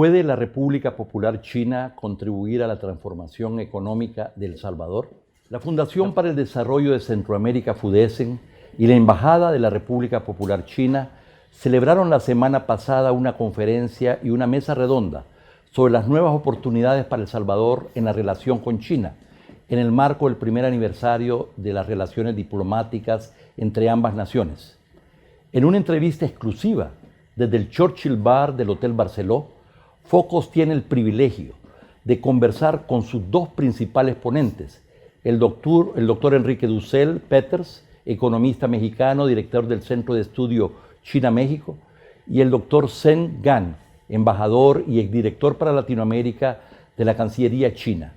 ¿Puede la República Popular China contribuir a la transformación económica de El Salvador? La Fundación para el Desarrollo de Centroamérica, FUDESCEN, y la Embajada de la República Popular China celebraron la semana pasada una conferencia y una mesa redonda sobre las nuevas oportunidades para El Salvador en la relación con China, en el marco del primer aniversario de las relaciones diplomáticas entre ambas naciones. En una entrevista exclusiva desde el Churchill Bar del Hotel Barceló, Focus tiene el privilegio de conversar con sus dos principales ponentes, el doctor Enrique Dussel-Peters, economista mexicano, director del Centro de Estudio China-México, y el doctor Zheng Gan, embajador y exdirector para Latinoamérica de la Cancillería China,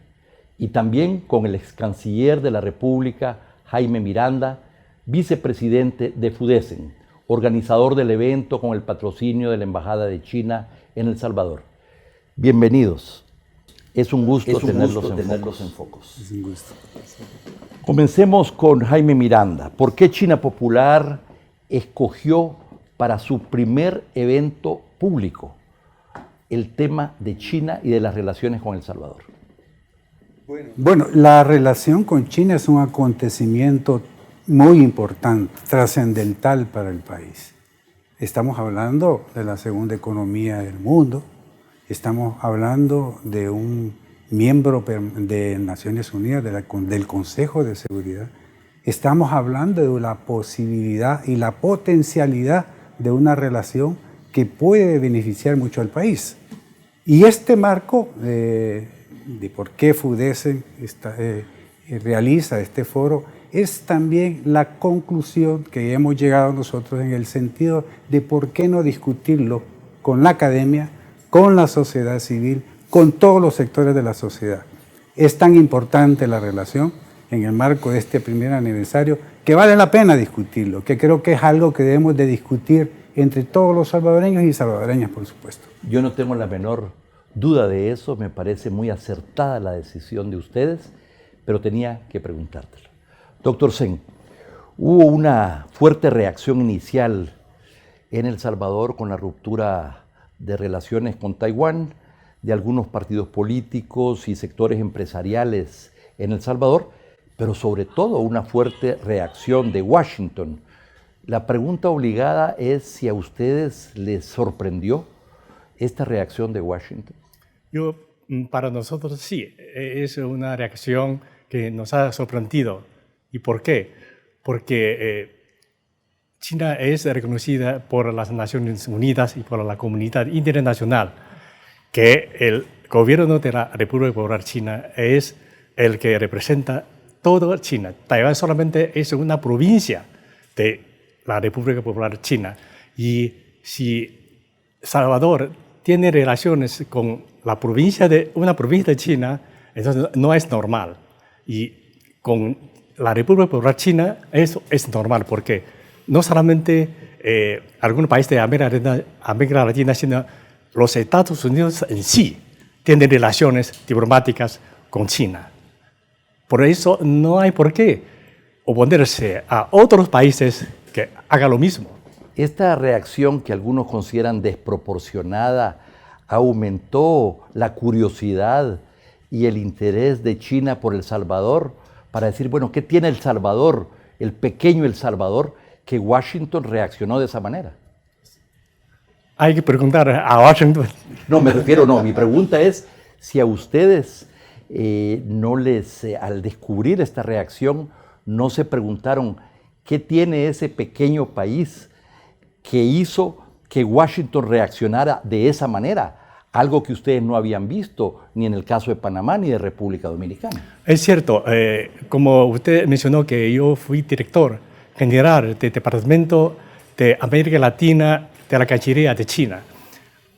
y también con el ex canciller de la República, Jaime Miranda, vicepresidente de FUDESCEN, organizador del evento con el patrocinio de la Embajada de China en El Salvador. Bienvenidos. Es un gusto tenerlos en Focus. Es un gusto. Comencemos con Jaime Miranda. ¿Por qué China Popular escogió para su primer evento público el tema de China y de las relaciones con El Salvador? Bueno, la relación con China es un acontecimiento muy importante, trascendental para el país. Estamos hablando de la segunda economía del mundo, estamos hablando de un miembro de Naciones Unidas, del Consejo de Seguridad. Estamos hablando de la posibilidad y la potencialidad de una relación que puede beneficiar mucho al país. Y este marco de por qué FUDESCEN realiza este foro es también la conclusión que hemos llegado nosotros en el sentido de por qué no discutirlo con la academia, con la sociedad civil, con todos los sectores de la sociedad. Es tan importante la relación en el marco de este primer aniversario que vale la pena discutirlo, que creo que es algo que debemos de discutir entre todos los salvadoreños y salvadoreñas, por supuesto. Yo no tengo la menor duda de eso, me parece muy acertada la decisión de ustedes, pero tenía que preguntártelo. Doctor Zheng, hubo una fuerte reacción inicial en El Salvador con la ruptura de relaciones con Taiwán, de algunos partidos políticos y sectores empresariales en El Salvador, pero sobre todo una fuerte reacción de Washington. La pregunta obligada es si a ustedes les sorprendió esta reacción de Washington. Para nosotros sí, es una reacción que nos ha sorprendido. ¿Y por qué? Porque China es reconocida por las Naciones Unidas y por la comunidad internacional que el gobierno de la República Popular China es el que representa toda China. Taiwán solamente es una provincia de la República Popular China. Y si Salvador tiene relaciones con una provincia de China, entonces no es normal. Y con la República Popular China eso es normal, porque no solamente algunos países de América Latina, sino los Estados Unidos en sí tienen relaciones diplomáticas con China. Por eso no hay por qué oponerse a otros países que hagan lo mismo. Esta reacción que algunos consideran desproporcionada aumentó la curiosidad y el interés de China por El Salvador para decir, bueno, ¿qué tiene El Salvador, el pequeño El Salvador, que Washington reaccionó de esa manera? Hay que preguntar a Washington. No, mi pregunta es si a ustedes al descubrir esta reacción, no se preguntaron qué tiene ese pequeño país que hizo que Washington reaccionara de esa manera, algo que ustedes no habían visto ni en el caso de Panamá ni de República Dominicana. Es cierto, como usted mencionó que yo fui director general del Departamento de América Latina de la Cancillería de China.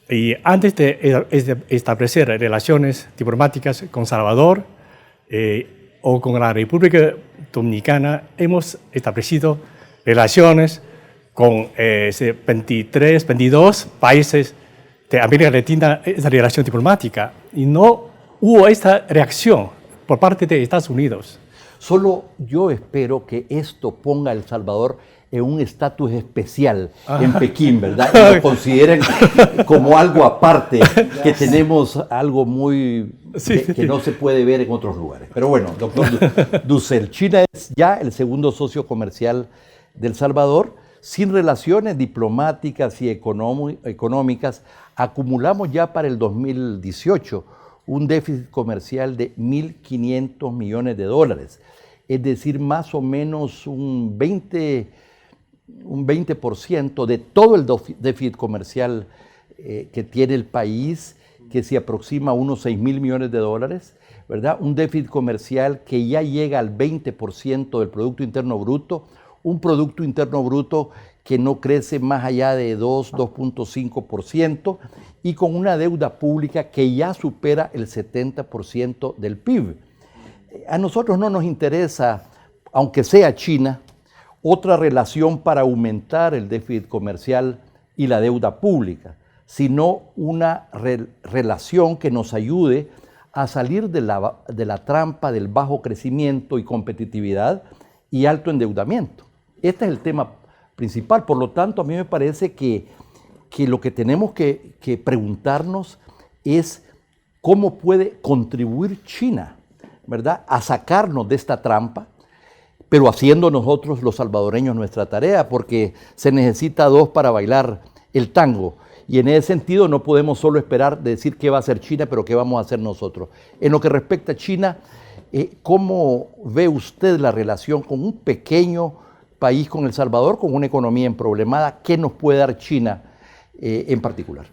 Y antes de establecer relaciones diplomáticas con Salvador o con la República Dominicana, hemos establecido relaciones con 23, 22 países de América Latina, esa relación diplomática. Y no hubo esta reacción por parte de Estados Unidos. Solo yo espero que esto ponga a El Salvador en un estatus especial en Pekín, ¿verdad? Y lo consideren como algo aparte, que tenemos algo muy que no se puede ver en otros lugares. Pero bueno, doctor Dussel, China es ya el segundo socio comercial de El Salvador. Sin relaciones diplomáticas y económicas, acumulamos ya para el 2018 un déficit comercial de 1.500 millones de dólares, es decir, más o menos un 20% de todo el déficit comercial que tiene el país, que se aproxima a unos 6.000 millones de dólares, ¿verdad? Un déficit comercial que ya llega al 20% del Producto Interno Bruto, un Producto Interno Bruto que no crece más allá de 2.5%, y con una deuda pública que ya supera el 70% del PIB. A nosotros no nos interesa, aunque sea China, otra relación para aumentar el déficit comercial y la deuda pública, sino una relación que nos ayude a salir de la trampa del bajo crecimiento y competitividad y alto endeudamiento. Este es el tema principal. Por lo tanto, a mí me parece que lo que tenemos que preguntarnos es cómo puede contribuir China, ¿verdad?, a sacarnos de esta trampa, pero haciendo nosotros los salvadoreños nuestra tarea, porque se necesita dos para bailar el tango. Y en ese sentido no podemos solo esperar de decir qué va a hacer China, pero qué vamos a hacer nosotros. En lo que respecta a China, ¿cómo ve usted la relación con un pequeño país, con El Salvador, con una economía emproblemada? ¿Qué nos puede dar China en particular?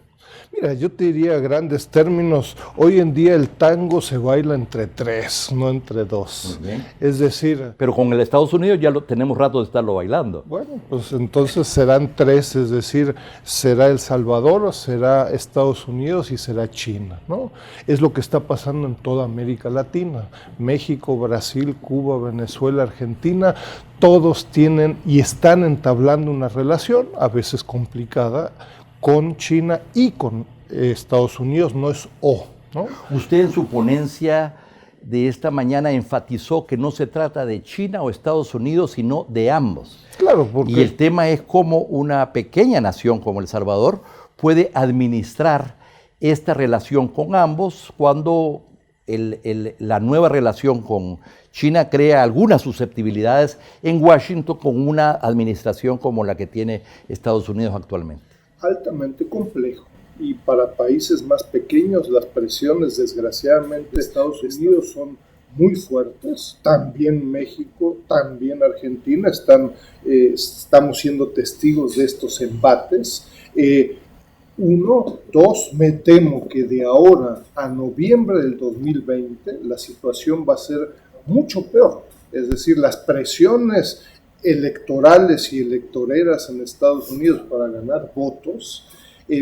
Mira, yo te diría a grandes términos, hoy en día el tango se baila entre tres, no entre dos. Es decir... Pero con el Estados Unidos ya tenemos rato de estarlo bailando. Bueno, pues entonces serán tres, es decir, será El Salvador, será Estados Unidos y será China, ¿no? Es lo que está pasando en toda América Latina. México, Brasil, Cuba, Venezuela, Argentina, todos tienen y están entablando una relación, a veces complicada, con China y con Estados Unidos, no es ¿no? Usted en su ponencia de esta mañana enfatizó que no se trata de China o Estados Unidos, sino de ambos. Claro, porque... Y el tema es cómo una pequeña nación como El Salvador puede administrar esta relación con ambos cuando la nueva relación con China crea algunas susceptibilidades en Washington con una administración como la que tiene Estados Unidos actualmente. Altamente complejo, y para países más pequeños las presiones, desgraciadamente, de Estados Unidos son muy fuertes. También México, también Argentina estamos siendo testigos de estos embates. Uno, dos, me temo que de ahora a noviembre del 2020 la situación va a ser mucho peor. Es decir, las presiones electorales y electoreras en Estados Unidos para ganar votos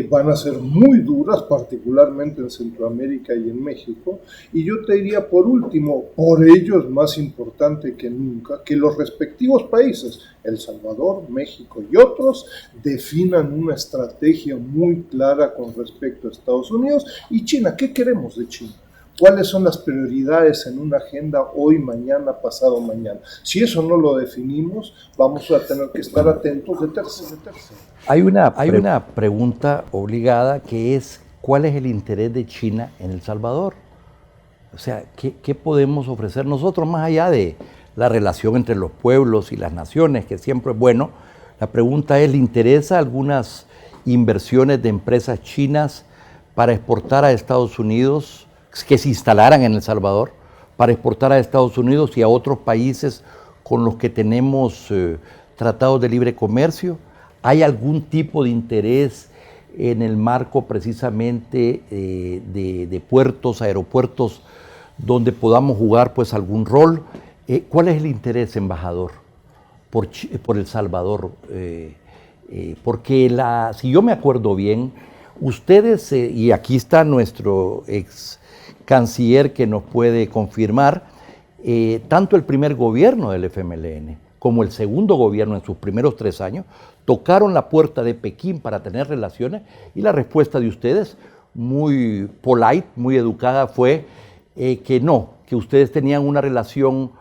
van a ser muy duras, particularmente en Centroamérica y en México. Y yo te diría, por último, por ello es más importante que nunca que los respectivos países, El Salvador, México y otros, definan una estrategia muy clara con respecto a Estados Unidos y China. ¿Qué queremos de China? ¿Cuáles son las prioridades en una agenda hoy, mañana, pasado mañana? Si eso no lo definimos, vamos a tener que estar atentos de tercero. Hay una pregunta obligada que es, ¿cuál es el interés de China en El Salvador? O sea, ¿qué podemos ofrecer nosotros más allá de la relación entre los pueblos y las naciones, que siempre es bueno? La pregunta es, ¿le interesa algunas inversiones de empresas chinas para exportar a Estados Unidos, que se instalaran en El Salvador, para exportar a Estados Unidos y a otros países con los que tenemos tratados de libre comercio? ¿Hay algún tipo de interés en el marco precisamente de puertos, aeropuertos, donde podamos jugar pues algún rol? ¿Cuál es el interés, embajador, por El Salvador? Porque si yo me acuerdo bien, ustedes, y aquí está nuestro ex canciller que nos puede confirmar, tanto el primer gobierno del FMLN como el segundo gobierno en sus primeros 3 años tocaron la puerta de Pekín para tener relaciones, y la respuesta de ustedes, muy polite, muy educada, fue que no, que ustedes tenían una relación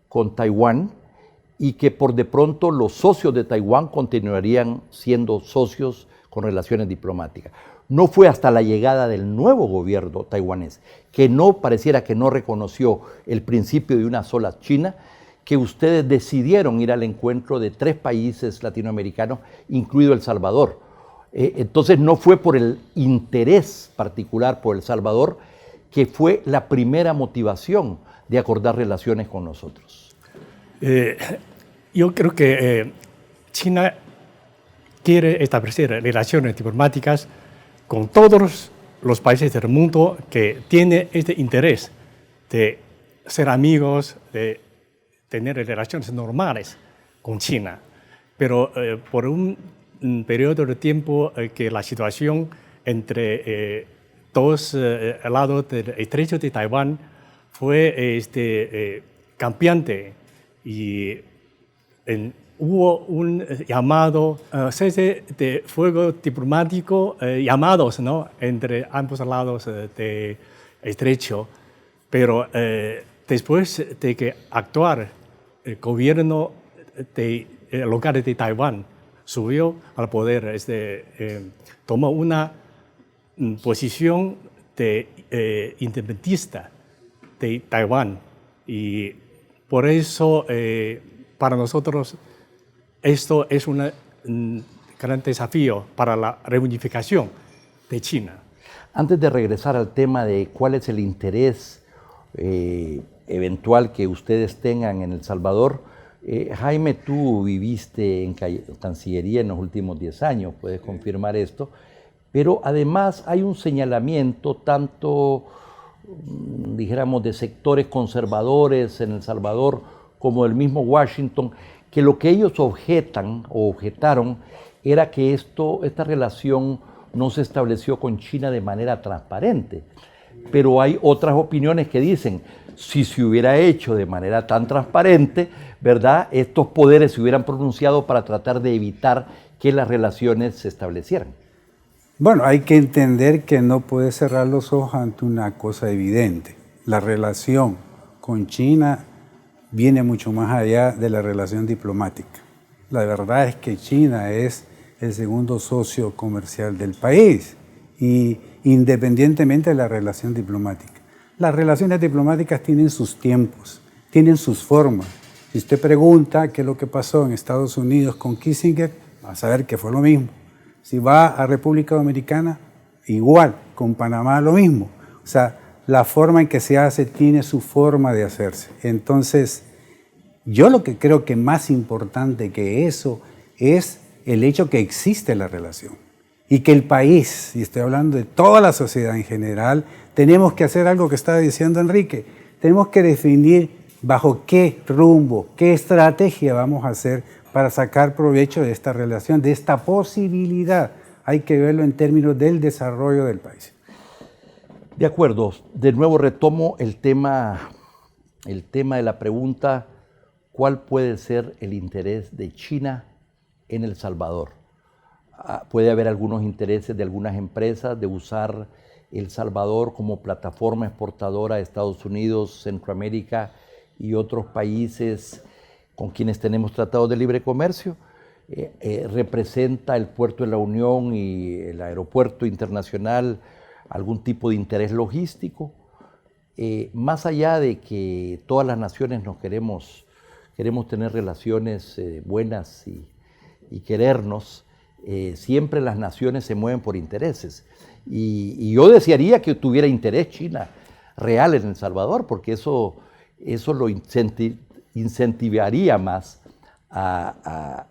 con Taiwán y que por de pronto los socios de Taiwán continuarían siendo socios con relaciones diplomáticas. No fue hasta la llegada del nuevo gobierno taiwanés, que no pareciera que no reconoció el principio de una sola China, que ustedes decidieron ir al encuentro de 3 países latinoamericanos, incluido El Salvador. Entonces no fue por el interés particular por El Salvador que fue la primera motivación de acordar relaciones con nosotros. Yo creo que China quiere establecer relaciones diplomáticas con todos los países del mundo que tienen este interés de ser amigos, de tener relaciones normales con China. Pero por un periodo de tiempo que la situación entre dos lados del estrecho de Taiwán fue cambiante y hubo un llamado cese de fuego diplomático, llamados, ¿no?, entre ambos lados del estrecho, pero después de que actuar el gobierno local de Taiwán subió al poder, tomó una posición de independentista de Taiwán, y por eso para nosotros esto es un gran desafío para la reunificación de China. Antes de regresar al tema de cuál es el interés eventual que ustedes tengan en El Salvador, Jaime, tú viviste en Cancillería en los últimos 10 años, puedes confirmar esto, pero además hay un señalamiento tanto, dijéramos, de sectores conservadores en El Salvador como del mismo Washington, que lo que ellos objetaron era que esta relación no se estableció con China de manera transparente. Pero hay otras opiniones que dicen, si se hubiera hecho de manera tan transparente, ¿verdad?, estos poderes se hubieran pronunciado para tratar de evitar que las relaciones se establecieran. Bueno, hay que entender que no puede cerrar los ojos ante una cosa evidente. La relación con China viene mucho más allá de la relación diplomática. La verdad es que China es el segundo socio comercial del país, y independientemente de la relación diplomática. Las relaciones diplomáticas tienen sus tiempos, tienen sus formas. Si usted pregunta qué es lo que pasó en Estados Unidos con Kissinger, va a saber que fue lo mismo. Si va a República Dominicana, igual, con Panamá lo mismo. O sea, la forma en que se hace tiene su forma de hacerse. Entonces, yo lo que creo que más importante que eso es el hecho que existe la relación y que el país, y estoy hablando de toda la sociedad en general, tenemos que hacer algo que estaba diciendo Enrique. Tenemos que definir bajo qué rumbo, qué estrategia vamos a hacer para sacar provecho de esta relación, de esta posibilidad. Hay que verlo en términos del desarrollo del país. De acuerdo. De nuevo retomo el tema de la pregunta, ¿cuál puede ser el interés de China en El Salvador? Puede haber algunos intereses de algunas empresas de usar El Salvador como plataforma exportadora a Estados Unidos, Centroamérica y otros países con quienes tenemos tratados de libre comercio. Representa el puerto de la Unión y el aeropuerto internacional algún tipo de interés logístico. Más allá de que todas las naciones queremos tener relaciones buenas y querernos, siempre las naciones se mueven por intereses. Y yo desearía que tuviera interés China real en El Salvador, porque eso lo incentivaría más a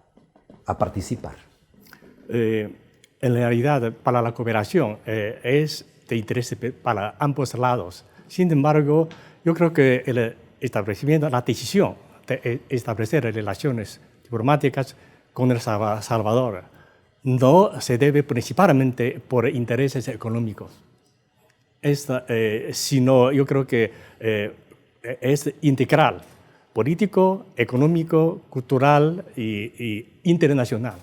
participar. En realidad, para la cooperación es de interés para ambos lados. Sin embargo, yo creo que el establecimiento, la decisión de establecer relaciones diplomáticas con El Salvador no se debe principalmente por intereses económicos, sino yo creo que es integral, político, económico, cultural y internacional.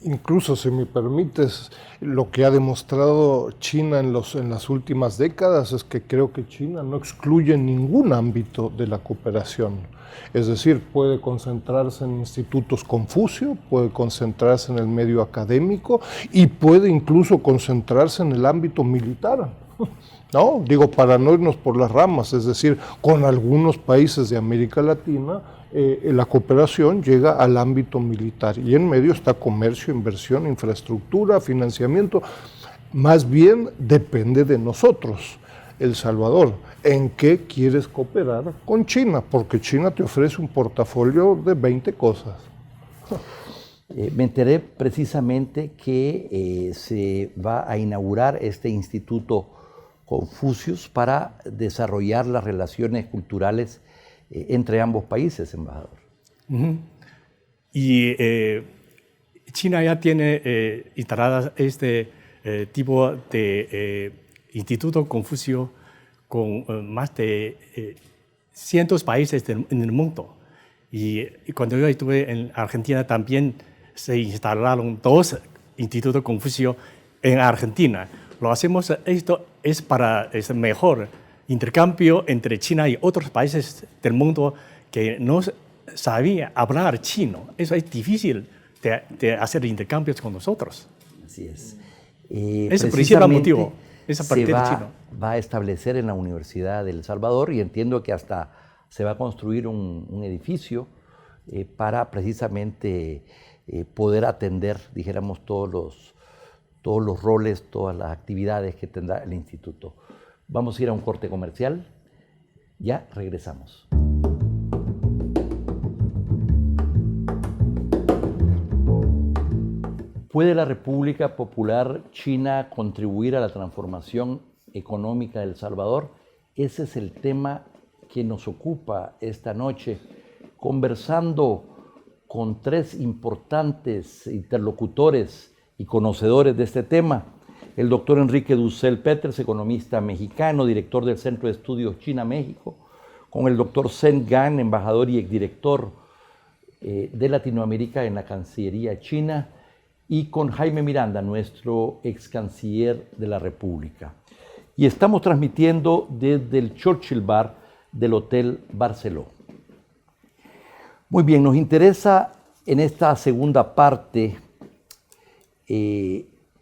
incluso, si me permites, lo que ha demostrado China en las últimas décadas es que creo que China no excluye ningún ámbito de la cooperación. Es decir, puede concentrarse en institutos Confucio, puede concentrarse en el medio académico y puede incluso concentrarse en el ámbito militar. ¿No? Digo, para no irnos por las ramas, es decir, con algunos países de América Latina, la cooperación llega al ámbito militar y en medio está comercio, inversión, infraestructura, financiamiento. Más bien depende de nosotros, El Salvador, en qué quieres cooperar con China, porque China te ofrece un portafolio de 20 cosas. Me enteré precisamente que se va a inaugurar este Instituto Confucius para desarrollar las relaciones culturales entre ambos países, embajador. Y China ya tiene instaladas este tipo de Instituto Confucio con más de cientos de países en el mundo. Y cuando yo estuve en Argentina también se instalaron 2 Institutos Confucio en Argentina. Lo hacemos, esto es para el mejor intercambio entre China y otros países del mundo que no sabían hablar chino. Eso es difícil de hacer intercambios con nosotros. Así es. Es el principal motivo. Esa parte de chino. Va a establecer en la Universidad de El Salvador y entiendo que hasta se va a construir un edificio para precisamente poder atender, dijéramos, todos los roles, todas las actividades que tendrá el instituto. Vamos a ir a un corte comercial. Ya regresamos. ¿Puede la República Popular China contribuir a la transformación económica de El Salvador? Ese es el tema que nos ocupa esta noche, conversando con 3 importantes interlocutores y conocedores de este tema. El doctor Enrique Dussel Peters, economista mexicano, director del Centro de Estudios China-México, con el doctor Zhen Gan, embajador y exdirector de Latinoamérica en la Cancillería China, y con Jaime Miranda, nuestro ex canciller de la República. Y estamos transmitiendo desde el Churchill Bar del Hotel Barceló. Muy bien, nos interesa en esta segunda parte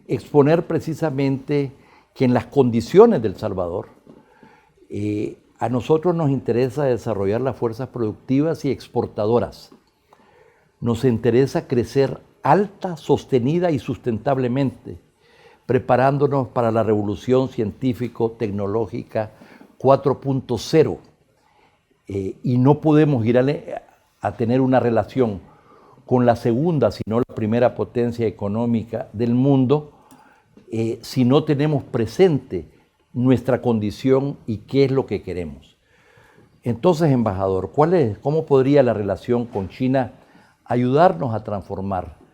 exponer precisamente que en las condiciones del Salvador, a nosotros nos interesa desarrollar las fuerzas productivas y exportadoras. Nos interesa crecer alta, sostenida y sustentablemente, preparándonos para la revolución científico-tecnológica 4.0. Y no podemos ir a tener una relación con la segunda, sino la primera potencia económica del mundo, si no tenemos presente nuestra condición y qué es lo que queremos. Entonces, embajador, ¿cómo podría la relación con China ayudarnos a transformar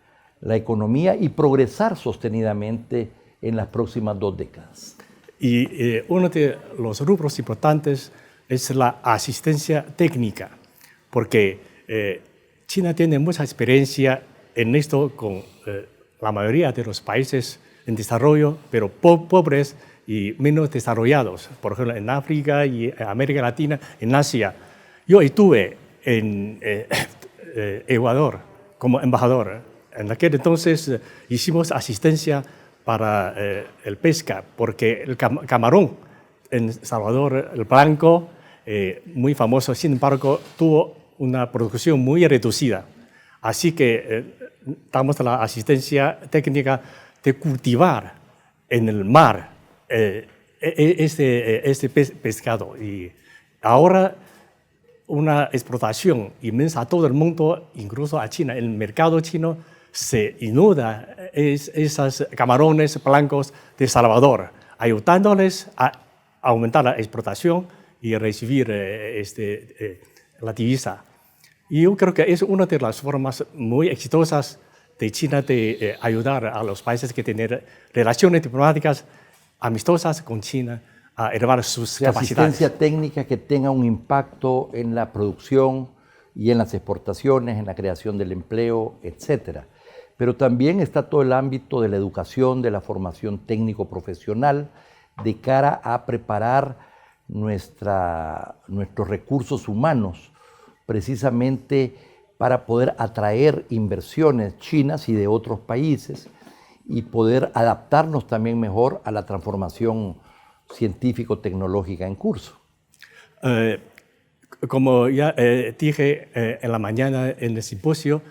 la economía y progresar sostenidamente en las próximas 2 décadas? Y uno de los rubros importantes es la asistencia técnica, porque China tiene mucha experiencia en esto con la mayoría de los países en desarrollo, pero pobres y menos desarrollados, por ejemplo, en África y América Latina, en Asia. Yo estuve en Ecuador como embajador. En aquel entonces hicimos asistencia para el pesca, porque el camarón en Salvador, el blanco, muy famoso, sin embargo, tuvo una producción muy reducida. Así que damos la asistencia técnica de cultivar en el mar este pescado. Y ahora una explotación inmensa a todo el mundo, incluso a China. El mercado chino se inunda esos camarones blancos de Salvador, ayudándoles a aumentar la explotación y recibir la divisa. Y yo creo que es una de las formas muy exitosas de China de ayudar a los países que tienen relaciones diplomáticas amistosas con China a elevar sus capacidades. Asistencia técnica que tenga un impacto en la producción y en las exportaciones, en la creación del empleo, etc. pero también está todo el ámbito de la educación, de la formación técnico-profesional, de cara a preparar nuestros recursos humanos, precisamente para poder atraer inversiones chinas y de otros países y poder adaptarnos también mejor a la transformación científico-tecnológica en curso. Como ya dije en la mañana en el simposio,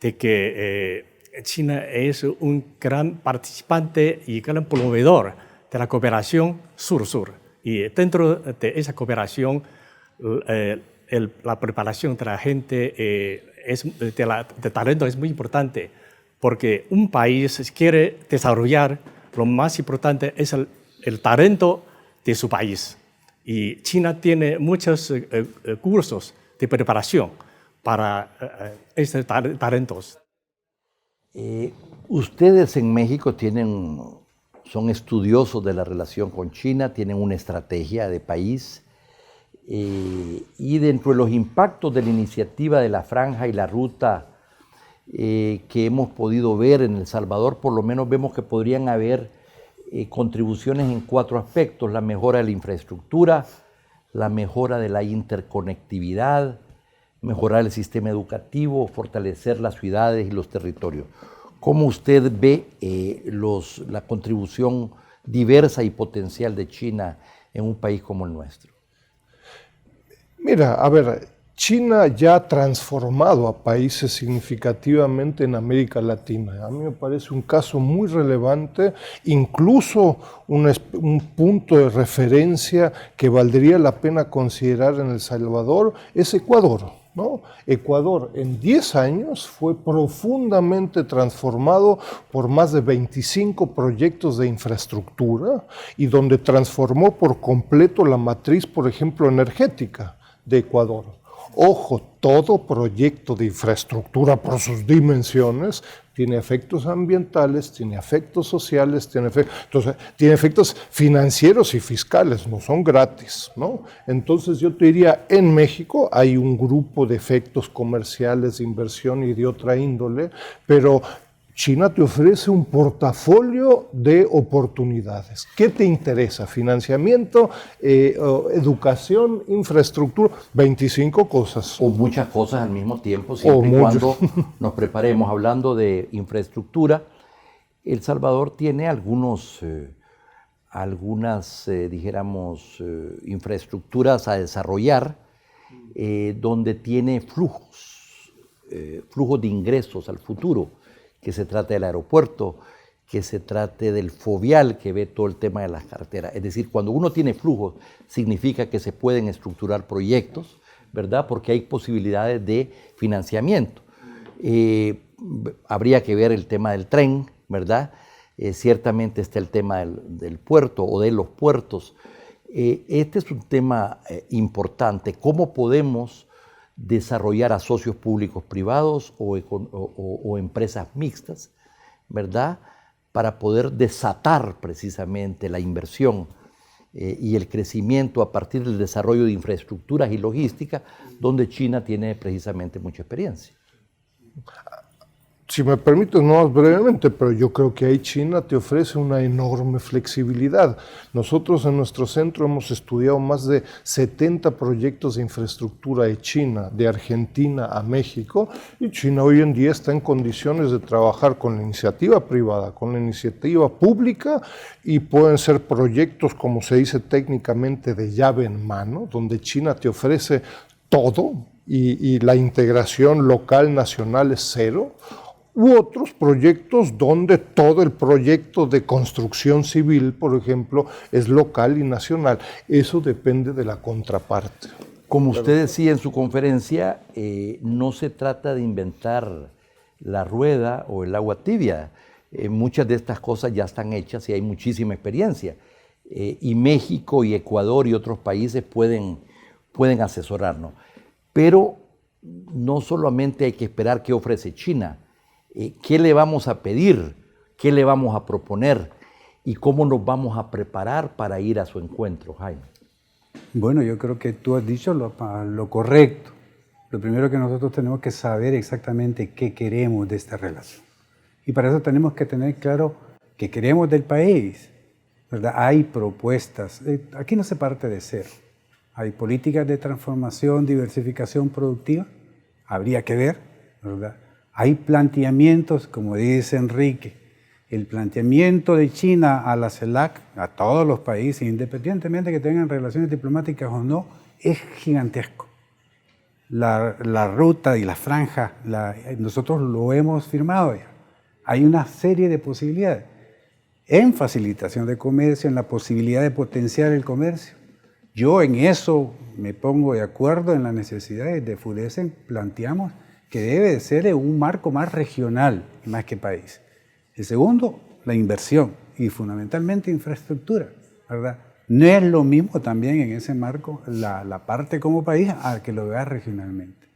de que China es un gran participante y gran proveedor de la cooperación sur-sur. Y dentro de esa cooperación, la preparación de la gente de talento es muy importante, porque un país si quiere desarrollar, lo más importante es el talento de su país. Y China tiene muchos cursos de preparación para estos talentos. Ustedes en México son estudiosos de la relación con China, tienen una estrategia de país y dentro de los impactos de la iniciativa de la Franja y la Ruta que hemos podido ver en El Salvador, por lo menos vemos que podrían haber contribuciones en 4 aspectos: la mejora de la infraestructura, la mejora de la interconectividad, mejorar el sistema educativo, fortalecer las ciudades y los territorios. ¿Cómo usted ve la contribución diversa y potencial de China en un país como el nuestro? Mira, a ver, China ya ha transformado a países significativamente en América Latina. A mí me parece un caso muy relevante, incluso un punto de referencia que valdría la pena considerar en El Salvador es Ecuador, ¿no? Ecuador en 10 años fue profundamente transformado por más de 25 proyectos de infraestructura y donde transformó por completo la matriz, por ejemplo, energética de Ecuador. Ojo, todo proyecto de infraestructura por sus dimensiones tiene efectos ambientales, tiene efectos sociales, tiene efectos financieros y fiscales, no son gratis, ¿no? Entonces yo te diría, en México hay un grupo de efectos comerciales, de inversión y de otra índole, pero China te ofrece un portafolio de oportunidades. ¿Qué te interesa? Financiamiento, educación, infraestructura, 25 cosas. O muchas cosas al mismo tiempo, siempre y cuando nos preparemos. Hablando de infraestructura, El Salvador tiene algunas, dijéramos, infraestructuras a desarrollar, donde tiene flujos de ingresos al futuro, que se trate del aeropuerto, que se trate del fovial, que ve todo el tema de las carreteras. Es decir, cuando uno tiene flujos, significa que se pueden estructurar proyectos, ¿verdad? Porque hay posibilidades de financiamiento. Habría que ver el tema del tren, ¿verdad? Ciertamente está el tema del puerto o de los puertos. Este es un tema importante. ¿Cómo podemos desarrollar a socios públicos privados o empresas mixtas, ¿verdad? Para poder desatar precisamente la inversión y el crecimiento a partir del desarrollo de infraestructuras y logística, donde China tiene precisamente mucha experiencia. Si me permites, no más brevemente, pero yo creo que ahí China te ofrece una enorme flexibilidad. Nosotros en nuestro centro hemos estudiado más de 70 proyectos de infraestructura de China, de Argentina a México, y China hoy en día está en condiciones de trabajar con la iniciativa privada, con la iniciativa pública, y pueden ser proyectos, como se dice técnicamente, de llave en mano, donde China te ofrece todo y la integración local, nacional es cero, u otros proyectos donde todo el proyecto de construcción civil, por ejemplo, es local y nacional. Eso depende de la contraparte. Como usted decía en su conferencia, no se trata de inventar la rueda o el agua tibia. Muchas de estas cosas ya están hechas y hay muchísima experiencia. Y México y Ecuador y otros países pueden asesorarnos. Pero no solamente hay que esperar qué ofrece China, qué le vamos a pedir, qué le vamos a proponer y cómo nos vamos a preparar para ir a su encuentro, Jaime. Bueno, yo creo que tú has dicho lo correcto. Lo primero que nosotros tenemos que saber exactamente qué queremos de esta relación. Y para eso tenemos que tener claro qué queremos del país, ¿verdad? Hay propuestas. Aquí no se parte de cero. Hay políticas de transformación, diversificación productiva. Habría que ver, ¿verdad? Hay planteamientos, como dice Enrique, el planteamiento de China a la CELAC, a todos los países, independientemente de que tengan relaciones diplomáticas o no, es gigantesco. La ruta y la franja, nosotros lo hemos firmado ya. Hay una serie de posibilidades en facilitación de comercio, en la posibilidad de potenciar el comercio. Yo en eso me pongo de acuerdo en las necesidades de FUDESEN, planteamos que debe de ser un marco más regional, más que país. El segundo, la inversión y fundamentalmente infraestructura, ¿verdad? No es lo mismo también en ese marco la parte como país a que lo vea regionalmente.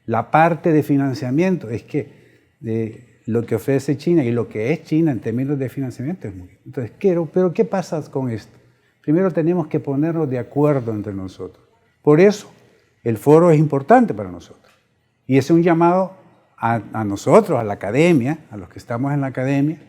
La parte de financiamiento es que lo que ofrece China y lo que es China en términos de financiamiento es muy... Entonces, pero ¿qué pasa con esto? Primero tenemos que ponernos de acuerdo entre nosotros. Por eso el foro es importante para nosotros. Y es un llamado a nosotros, a la academia, a los que estamos en la academia,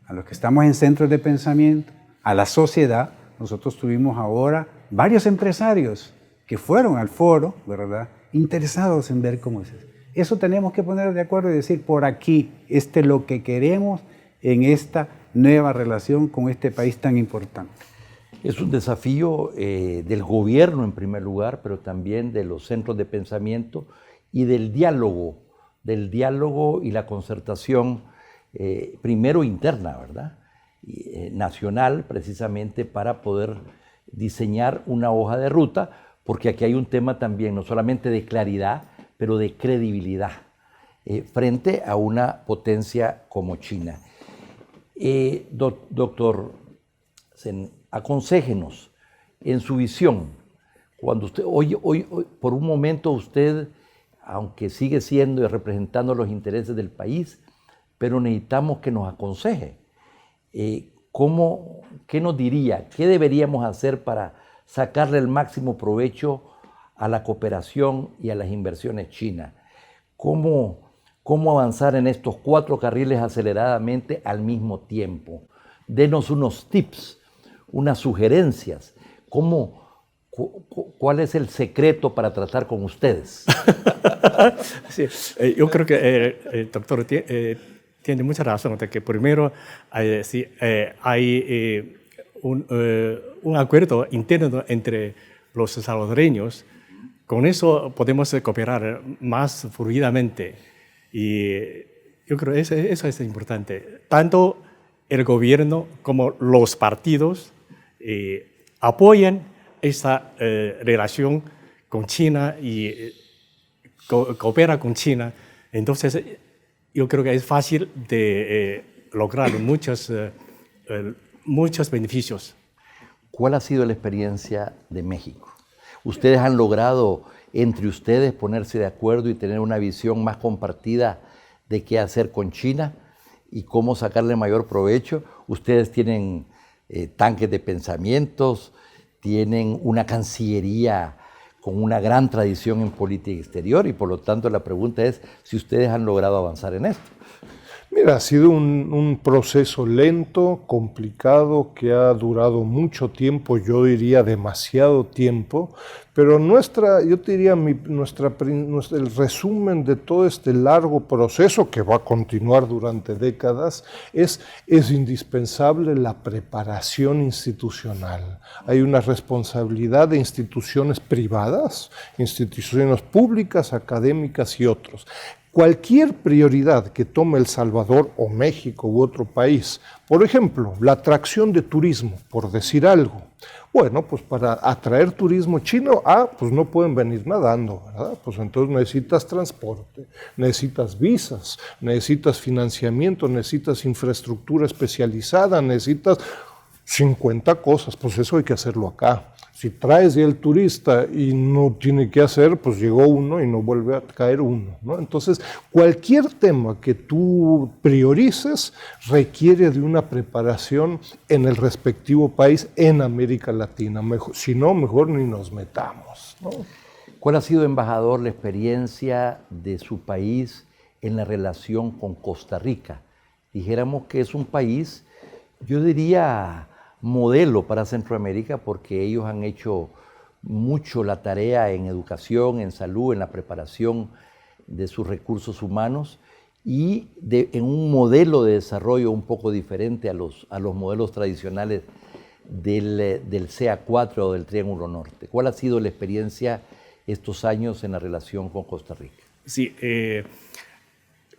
a los que estamos en centros de pensamiento, a la sociedad. Nosotros tuvimos ahora varios empresarios que fueron al foro, ¿verdad?, interesados en ver cómo es eso. Eso tenemos que poner de acuerdo y decir, por aquí, es lo que queremos en esta nueva relación con este país tan importante. Es un desafío del gobierno en primer lugar, pero también de los centros de pensamiento y del diálogo y la concertación, primero interna, ¿verdad? Nacional, precisamente para poder diseñar una hoja de ruta, porque aquí hay un tema también no solamente de claridad, pero de credibilidad frente a una potencia como China. Doctor Sen, aconséjenos en su visión, cuando usted, hoy, por un momento usted, aunque sigue siendo y representando los intereses del país, pero necesitamos que nos aconseje. ¿Qué nos diría? ¿Qué deberíamos hacer para sacarle el máximo provecho a la cooperación y a las inversiones chinas? ¿Cómo avanzar en estos 4 carriles aceleradamente al mismo tiempo? Denos unos tips, unas sugerencias. ¿Cuál es el secreto para tratar con ustedes? Sí, yo creo que el doctor tiene mucha razón, de que primero hay un acuerdo interno entre los salvadoreños. Con eso podemos cooperar más fluidamente. Y yo creo que eso es importante. Tanto el gobierno como los partidos apoyan esta relación con China y coopera con China. Entonces, yo creo que es fácil de lograr muchos beneficios. ¿Cuál ha sido la experiencia de México? ¿Ustedes han logrado entre ustedes ponerse de acuerdo y tener una visión más compartida de qué hacer con China y cómo sacarle mayor provecho? Ustedes tienen tanques de pensamientos, tienen una cancillería con una gran tradición en política exterior y por lo tanto la pregunta es si ustedes han logrado avanzar en esto. Mira, ha sido un proceso lento, complicado, que ha durado mucho tiempo, yo diría demasiado tiempo, pero yo te diría, el resumen de todo este largo proceso, que va a continuar durante décadas, es indispensable la preparación institucional. Hay una responsabilidad de instituciones privadas, instituciones públicas, académicas y otros. Cualquier prioridad que tome El Salvador o México u otro país, por ejemplo, la atracción de turismo, por decir algo, bueno, pues para atraer turismo chino, pues no pueden venir nadando, ¿verdad? Pues entonces necesitas transporte, necesitas visas, necesitas financiamiento, necesitas infraestructura especializada, necesitas 50 cosas, pues eso hay que hacerlo acá. Si traes ya el turista y no tiene que hacer, pues llegó uno y no vuelve a caer uno, ¿no? Entonces, cualquier tema que tú priorices requiere de una preparación en el respectivo país en América Latina. Si no, mejor ni nos metamos, ¿no? ¿Cuál ha sido, embajador, la experiencia de su país en la relación con Costa Rica? dijéramos que es un país, yo diría, modelo para Centroamérica, porque ellos han hecho mucho la tarea en educación, en salud, en la preparación de sus recursos humanos y en un modelo de desarrollo un poco diferente a los modelos tradicionales del CA4 o del Triángulo Norte. ¿Cuál ha sido la experiencia estos años en la relación con Costa Rica? Sí,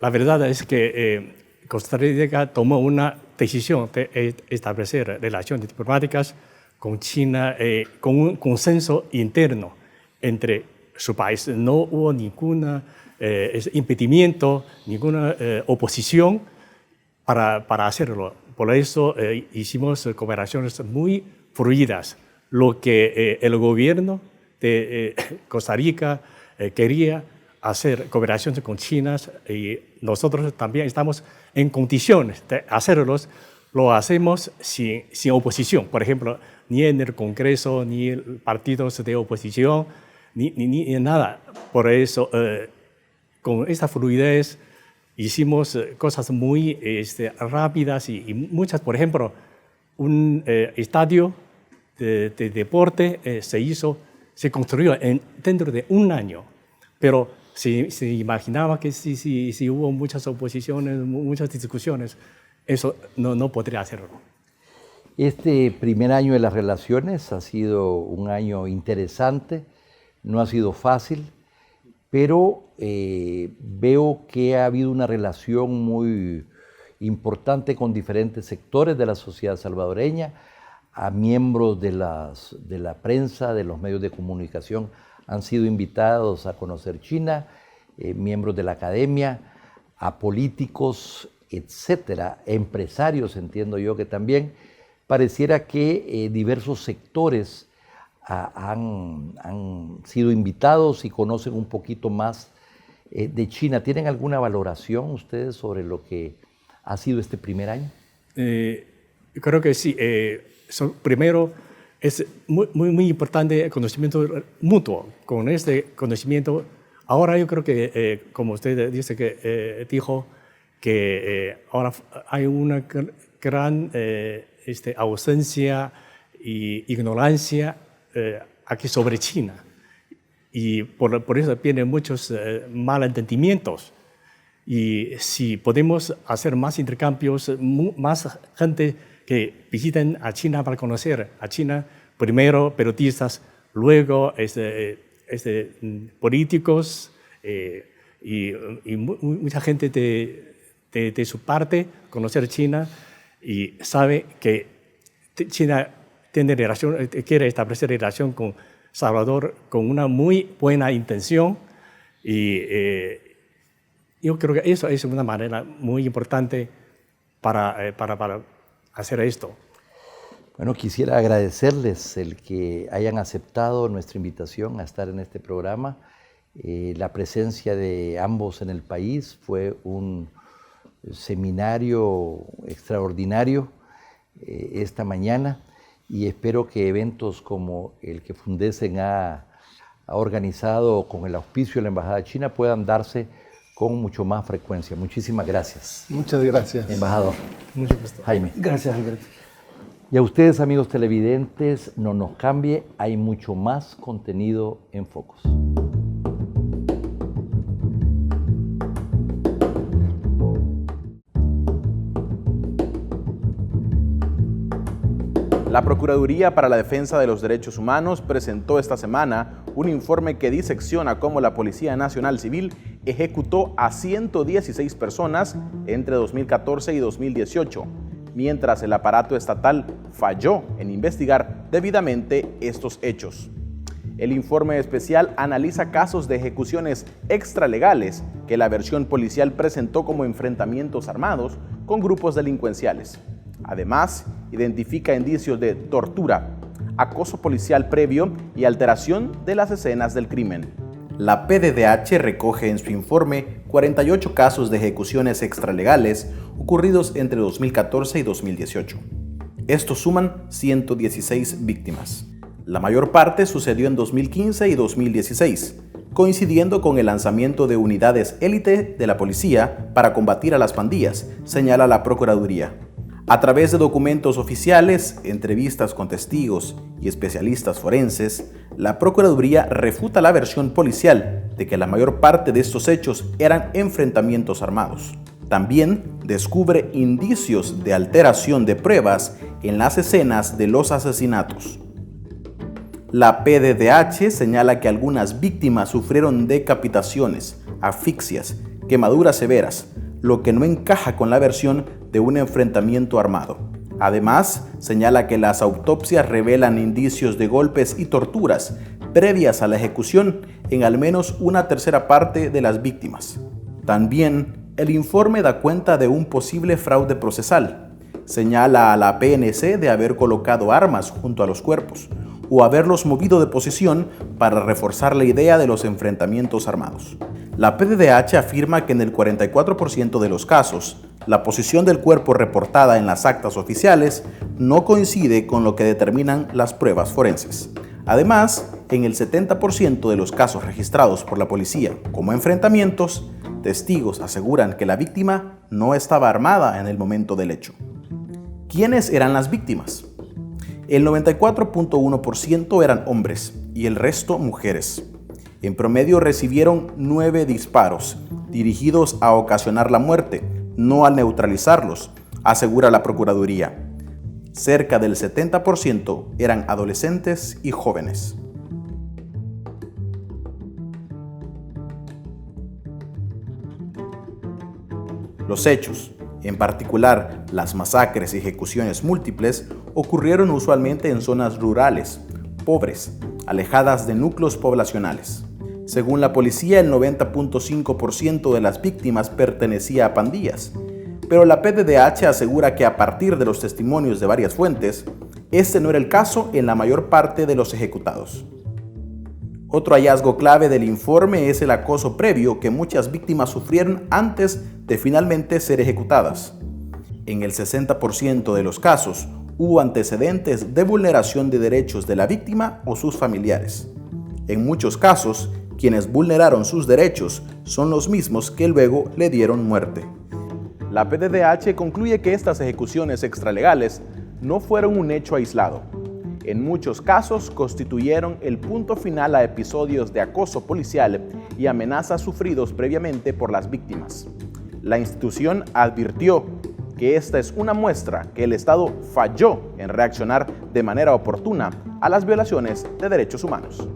la verdad es que Costa Rica tomó una decisión de establecer relaciones diplomáticas con China con un consenso interno entre su país. No hubo ningún impedimento, ninguna oposición para hacerlo. Por eso hicimos cooperaciones muy fluidas. Lo que el gobierno de Costa Rica quería hacer cooperaciones con China y nosotros también estamos en condiciones de hacerlos, lo hacemos sin oposición. Por ejemplo, ni en el Congreso, ni partidos de oposición, ni nada. Por eso, con esta fluidez, hicimos cosas muy rápidas y muchas. Por ejemplo, un estadio de deporte se construyó dentro de un año, pero se imaginaba que si hubo muchas oposiciones, muchas discusiones, eso no podría hacerlo. Este primer año de las relaciones ha sido un año interesante, no ha sido fácil, pero veo que ha habido una relación muy importante con diferentes sectores de la sociedad salvadoreña, a miembros de la prensa, de los medios de comunicación, han sido invitados a conocer China, miembros de la academia, a políticos, etcétera, empresarios, entiendo yo que también. Pareciera que diversos sectores han sido invitados y conocen un poquito más de China. ¿Tienen alguna valoración ustedes sobre lo que ha sido este primer año? Creo que sí. Primero, es muy importante el conocimiento mutuo. Con este conocimiento, ahora yo creo que, como usted dijo, que ahora hay una gran ausencia y ignorancia aquí sobre China. Y por eso vienen muchos malentendimientos. Y si podemos hacer más intercambios, más gente que visiten a China para conocer a China, primero periodistas, luego políticos y mucha gente de su parte, conocer China y sabe que China quiere establecer relación con Salvador con una muy buena intención y yo creo que eso es una manera muy importante para hacer esto. Bueno, quisiera agradecerles el que hayan aceptado nuestra invitación a estar en este programa. La presencia de ambos en el país fue un seminario extraordinario esta mañana y espero que eventos como el que Fundesen ha organizado con el auspicio de la Embajada China puedan darse con mucho más frecuencia. Muchísimas gracias. Muchas gracias. Embajador. Mucho gusto. Jaime. Gracias, Alberto. Y a ustedes, amigos televidentes, no nos cambie, hay mucho más contenido en Focus. La Procuraduría para la Defensa de los Derechos Humanos presentó esta semana un informe que disecciona cómo la Policía Nacional Civil ejecutó a 116 personas entre 2014 y 2018, mientras el aparato estatal falló en investigar debidamente estos hechos. El informe especial analiza casos de ejecuciones extralegales que la versión policial presentó como enfrentamientos armados con grupos delincuenciales. Además, identifica indicios de tortura, acoso policial previo y alteración de las escenas del crimen. La PDDH recoge en su informe 48 casos de ejecuciones extralegales ocurridos entre 2014 y 2018. Estos suman 116 víctimas. La mayor parte sucedió en 2015 y 2016, coincidiendo con el lanzamiento de unidades élite de la policía para combatir a las pandillas, señala la Procuraduría. A través de documentos oficiales, entrevistas con testigos y especialistas forenses, la Procuraduría refuta la versión policial de que la mayor parte de estos hechos eran enfrentamientos armados. También descubre indicios de alteración de pruebas en las escenas de los asesinatos. La PDDH señala que algunas víctimas sufrieron decapitaciones, asfixias, quemaduras severas, lo que no encaja con la versión de un enfrentamiento armado. Además, señala que las autopsias revelan indicios de golpes y torturas previas a la ejecución en al menos una tercera parte de las víctimas. También, el informe da cuenta de un posible fraude procesal. Señala a la PNC de haber colocado armas junto a los cuerpos o haberlos movido de posición para reforzar la idea de los enfrentamientos armados. La PDDH afirma que en el 44% de los casos, la posición del cuerpo reportada en las actas oficiales no coincide con lo que determinan las pruebas forenses. Además, en el 70% de los casos registrados por la policía como enfrentamientos, testigos aseguran que la víctima no estaba armada en el momento del hecho. ¿Quiénes eran las víctimas? El 94.1% eran hombres y el resto mujeres. En promedio recibieron 9 disparos, dirigidos a ocasionar la muerte, no a neutralizarlos, asegura la Procuraduría. Cerca del 70% eran adolescentes y jóvenes. Los hechos, en particular las masacres y ejecuciones múltiples, ocurrieron usualmente en zonas rurales, pobres, alejadas de núcleos poblacionales. Según la policía, el 90.5% de las víctimas pertenecía a pandillas, pero la PDDH asegura que a partir de los testimonios de varias fuentes, este no era el caso en la mayor parte de los ejecutados. Otro hallazgo clave del informe es el acoso previo que muchas víctimas sufrieron antes de finalmente ser ejecutadas. En el 60% de los casos, hubo antecedentes de vulneración de derechos de la víctima o sus familiares. En muchos casos, quienes vulneraron sus derechos son los mismos que luego le dieron muerte. La PDDH concluye que estas ejecuciones extralegales no fueron un hecho aislado. En muchos casos constituyeron el punto final a episodios de acoso policial y amenazas sufridos previamente por las víctimas. La institución advirtió que esta es una muestra que el Estado falló en reaccionar de manera oportuna a las violaciones de derechos humanos.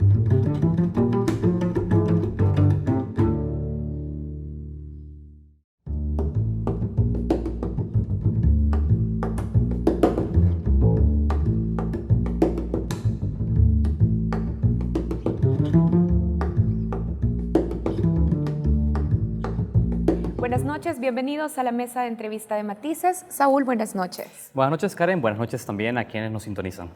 Buenas noches, bienvenidos a la mesa de entrevista de Matices. Saúl, buenas noches. Buenas noches, Karen. Buenas noches también a quienes nos sintonizan.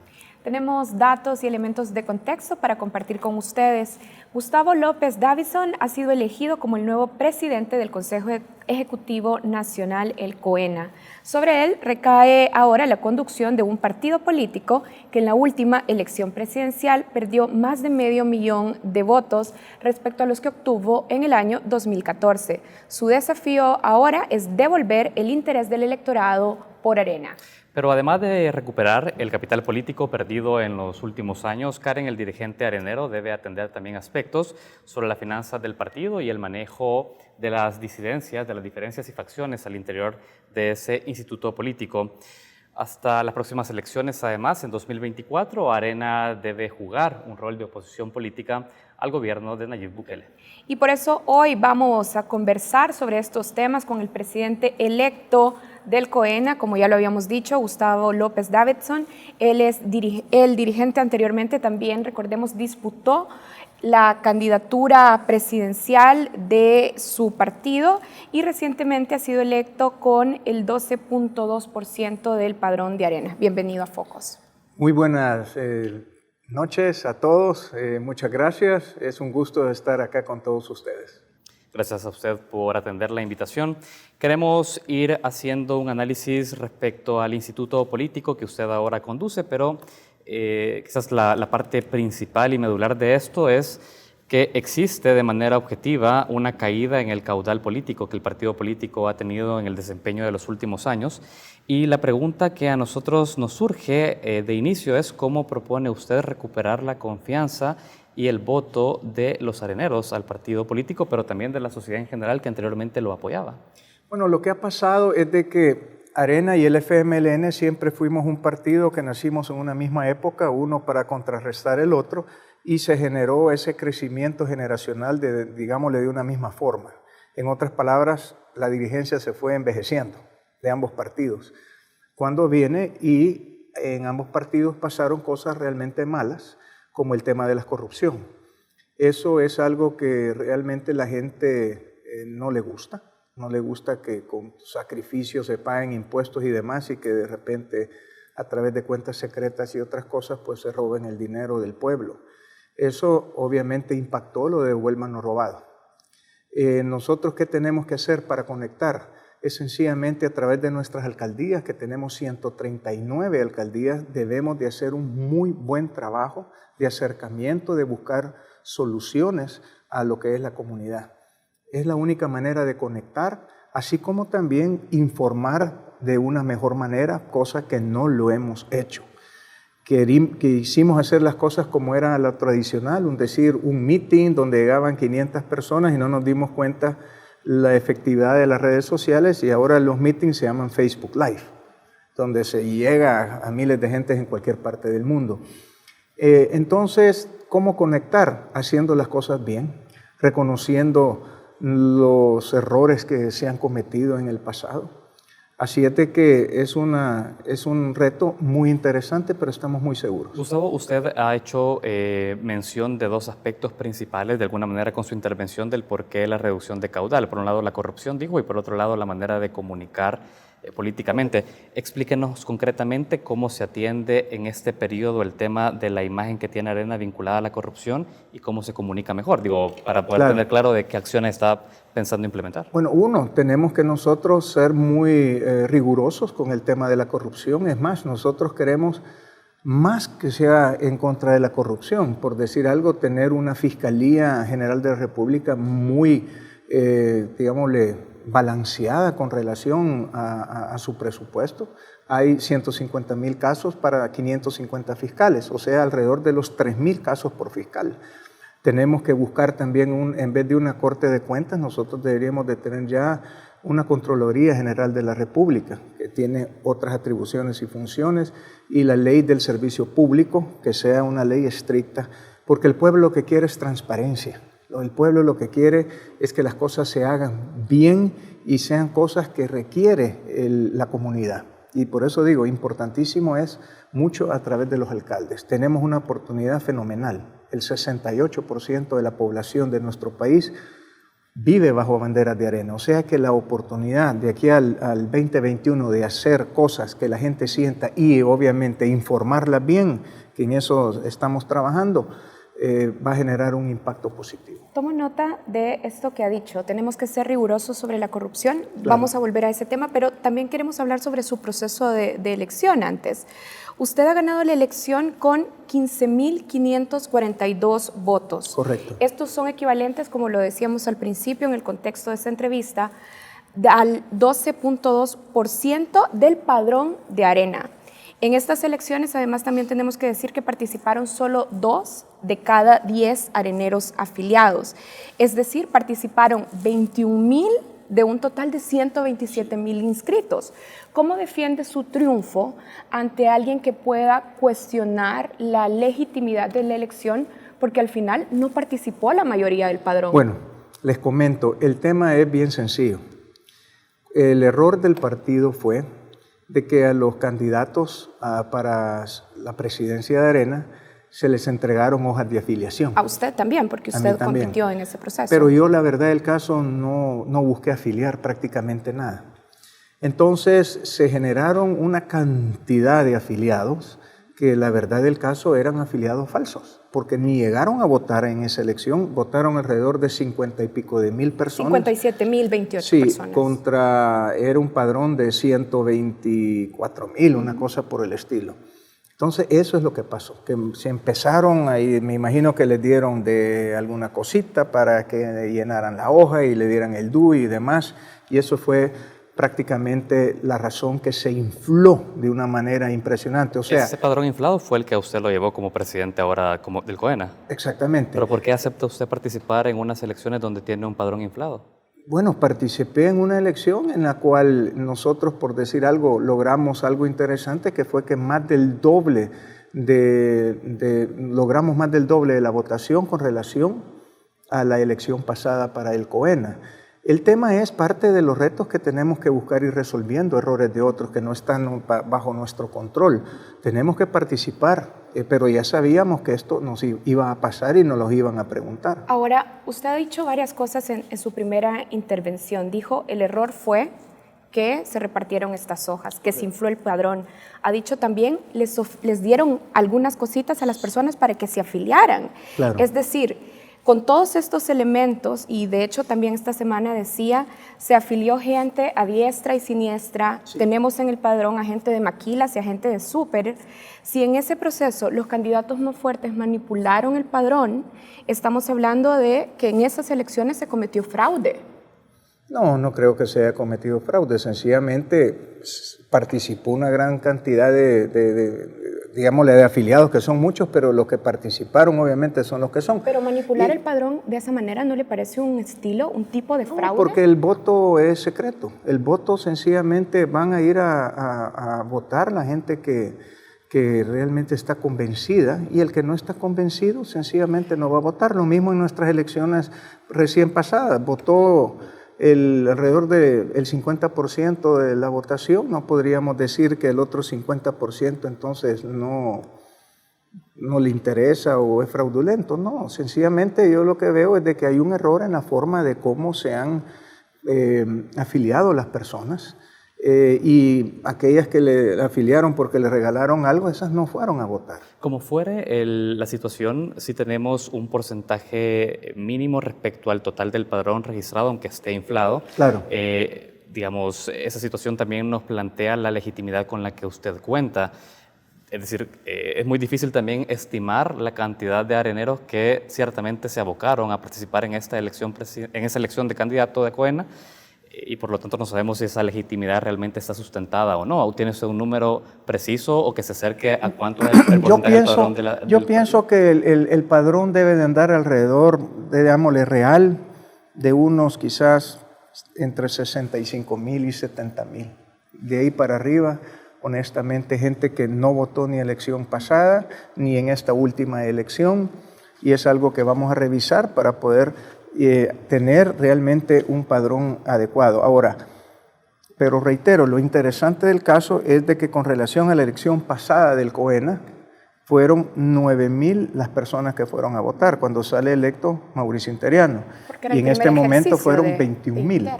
Tenemos datos y elementos de contexto para compartir con ustedes. Gustavo López Davison ha sido elegido como el nuevo presidente del Consejo Ejecutivo Nacional, el COENA. Sobre él recae ahora la conducción de un partido político que en la última elección presidencial perdió más de 500,000 de votos respecto a los que obtuvo en el año 2014. Su desafío ahora es devolver el interés del electorado por Arena. Pero además de recuperar el capital político perdido en los últimos años, Karen, el dirigente arenero debe atender también aspectos sobre las finanzas del partido y el manejo de las disidencias, de las diferencias y facciones al interior de ese instituto político. Hasta las próximas elecciones, además, en 2024, Arena debe jugar un rol de oposición política al gobierno de Nayib Bukele. Y por eso hoy vamos a conversar sobre estos temas con el presidente electo del COENA, como ya lo habíamos dicho, Gustavo López Davison. Él es el dirigente anteriormente, también recordemos, disputó la candidatura presidencial de su partido y recientemente ha sido electo con el 12.2% del padrón de Arena. Bienvenido a Focos. Muy buenas noches a todos, muchas gracias, es un gusto estar acá con todos ustedes. Gracias a usted por atender la invitación. Queremos ir haciendo un análisis respecto al instituto político que usted ahora conduce, pero quizás la parte principal y medular de esto es que existe de manera objetiva una caída en el caudal político que el partido político ha tenido en el desempeño de los últimos años. Y la pregunta que a nosotros nos surge de inicio es cómo propone usted recuperar la confianza y el voto de los areneros al partido político, pero también de la sociedad en general que anteriormente lo apoyaba. Bueno, lo que ha pasado es de que Arena y el FMLN siempre fuimos un partido que nacimos en una misma época, uno para contrarrestar el otro, y se generó ese crecimiento generacional, digámosle, de una misma forma. En otras palabras, la dirigencia se fue envejeciendo de ambos partidos. Cuando viene y en ambos partidos pasaron cosas realmente malas, como el tema de la corrupción. Eso es algo que realmente la gente no le gusta. No le gusta que con sacrificios se paguen impuestos y demás y que de repente a través de cuentas secretas y otras cosas pues se roben el dinero del pueblo. Eso obviamente impactó lo de devuélvanos robado. Nosotros, ¿qué tenemos que hacer para conectar? Es sencillamente a través de nuestras alcaldías, que tenemos 139 alcaldías, debemos de hacer un muy buen trabajo de acercamiento, de buscar soluciones a lo que es la comunidad. Es la única manera de conectar, así como también informar de una mejor manera, cosa que no lo hemos hecho. Quisimos hacer las cosas como era lo tradicional, un meeting donde llegaban 500 personas y no nos dimos cuenta la efectividad de las redes sociales, y ahora los meetings se llaman Facebook Live, donde se llega a miles de gente en cualquier parte del mundo. Entonces, ¿cómo conectar? Haciendo las cosas bien, reconociendo los errores que se han cometido en el pasado. Así es de que es un reto muy interesante, pero estamos muy seguros. Gustavo, usted ha hecho mención de dos aspectos principales, de alguna manera, con su intervención del por qué la reducción de caudal. Por un lado, la corrupción, digo, y por otro lado, la manera de comunicar políticamente. Explíquenos concretamente cómo se atiende en este periodo el tema de la imagen que tiene Arena vinculada a la corrupción y cómo se comunica mejor, digo, para poder tener claro de qué acciones está pensando implementar. Bueno, tenemos que nosotros ser muy rigurosos con el tema de la corrupción. Es más, nosotros queremos más que sea en contra de la corrupción, por decir algo, tener una Fiscalía General de la República muy, digámosle, balanceada con relación a su presupuesto. Hay 150,000 casos para 550 fiscales, o sea, alrededor de los 3,000 casos por fiscal. Tenemos que buscar también, en vez de una Corte de Cuentas, nosotros deberíamos de tener ya una Contraloría General de la República, que tiene otras atribuciones y funciones, y la ley del servicio público, que sea una ley estricta, porque el pueblo lo que quiere es transparencia. El pueblo lo que quiere es que las cosas se hagan bien y sean cosas que requiere la comunidad. Y por eso digo, importantísimo es mucho a través de los alcaldes. Tenemos una oportunidad fenomenal. El 68% de la población de nuestro país vive bajo banderas de Arena. O sea que la oportunidad de aquí al 2021 de hacer cosas que la gente sienta y obviamente informarla bien, que en eso estamos trabajando, va a generar un impacto positivo. Tomo nota de esto que ha dicho. Tenemos que ser rigurosos sobre la corrupción. Claro. Vamos a volver a ese tema, pero también queremos hablar sobre su proceso de elección antes. Usted ha ganado la elección con 15,542 votos. Correcto. Estos son equivalentes, como lo decíamos al principio en el contexto de esta entrevista, al 12.2% del padrón de Arena. En estas elecciones, además, también tenemos que decir que participaron solo 2 de cada 10 areneros afiliados. Es decir, participaron 21,000 de un total de 127,000 inscritos. ¿Cómo defiende su triunfo ante alguien que pueda cuestionar la legitimidad de la elección porque al final no participó la mayoría del padrón? Bueno, les comento, el tema es bien sencillo. El error del partido fue de que a los candidatos para la presidencia de Arena se les entregaron hojas de afiliación. A usted también, porque usted compitió en ese proceso. Pero yo, la verdad del caso, no busqué afiliar prácticamente nada. Entonces se generaron una cantidad de afiliados que la verdad del caso eran afiliados falsos, porque ni llegaron a votar en esa elección, votaron alrededor de 50 y pico de mil personas. 57,028 personas. Sí, era un padrón de 124,000, una cosa por el estilo. Entonces, eso es lo que pasó, que se empezaron, ahí me imagino que les dieron de alguna cosita para que llenaran la hoja y le dieran el DUI y demás, y eso fue prácticamente la razón que se infló de una manera impresionante. O sea, ese padrón inflado fue el que a usted lo llevó como presidente ahora del COENA. Exactamente. ¿Pero por qué acepta usted participar en unas elecciones donde tiene un padrón inflado? Bueno, participé en una elección en la cual nosotros, por decir algo, logramos algo interesante, que fue que logramos más del doble de la votación con relación a la elección pasada para el COENA. El tema es parte de los retos que tenemos que buscar ir resolviendo, errores de otros que no están bajo nuestro control. Tenemos que participar, pero ya sabíamos que esto nos iba a pasar y nos los iban a preguntar. Ahora, usted ha dicho varias cosas en su primera intervención. Dijo, el error fue que se repartieron estas hojas, que se infló el padrón. Ha dicho también, les dieron algunas cositas a las personas para que se afiliaran. Claro. Es decir, con todos estos elementos, y de hecho también esta semana decía, se afilió gente a diestra y siniestra, sí. Tenemos en el padrón a gente de maquilas y a gente de súper. Si en ese proceso los candidatos más fuertes manipularon el padrón, estamos hablando de que en esas elecciones se cometió fraude. No, no creo que se haya cometido fraude, sencillamente participó una gran cantidad digámosle, de afiliados, que son muchos, pero los que participaron obviamente son los que son. Pero manipular el padrón de esa manera, ¿no le parece un estilo, un tipo de fraude? No, porque el voto es secreto. El voto sencillamente van a ir a votar la gente que realmente está convencida, y el que no está convencido sencillamente no va a votar. Lo mismo en nuestras elecciones recién pasadas. Votó alrededor del 50% de la votación. No podríamos decir que el otro 50% entonces no le interesa o es fraudulento. No, sencillamente yo lo que veo es de que hay un error en la forma de cómo se han afiliado las personas, y aquellas que le afiliaron porque le regalaron algo, esas no fueron a votar. Como fuere la situación, sí tenemos un porcentaje mínimo respecto al total del padrón registrado, aunque esté inflado. Claro. Digamos, esa situación también nos plantea la legitimidad con la que usted cuenta. Es decir, es muy difícil también estimar la cantidad de areneros que ciertamente se abocaron a participar en esa elección de candidato de COENA, y por lo tanto no sabemos si esa legitimidad realmente está sustentada o no. ¿O tiene usted un número preciso o que se acerque a cuánto es el porcentaje del padrón de la... Yo pienso que el padrón debe de andar alrededor, digámosle, real, de unos quizás entre 65,000 y 70,000. De ahí para arriba, honestamente, gente que no votó ni elección pasada, ni en esta última elección, y es algo que vamos a revisar para poder tener realmente un padrón adecuado. Ahora, pero reitero, lo interesante del caso es de que con relación a la elección pasada del COENA, fueron 9,000 las personas que fueron a votar cuando sale electo Mauricio Interiano. Y en este momento fueron 21,000.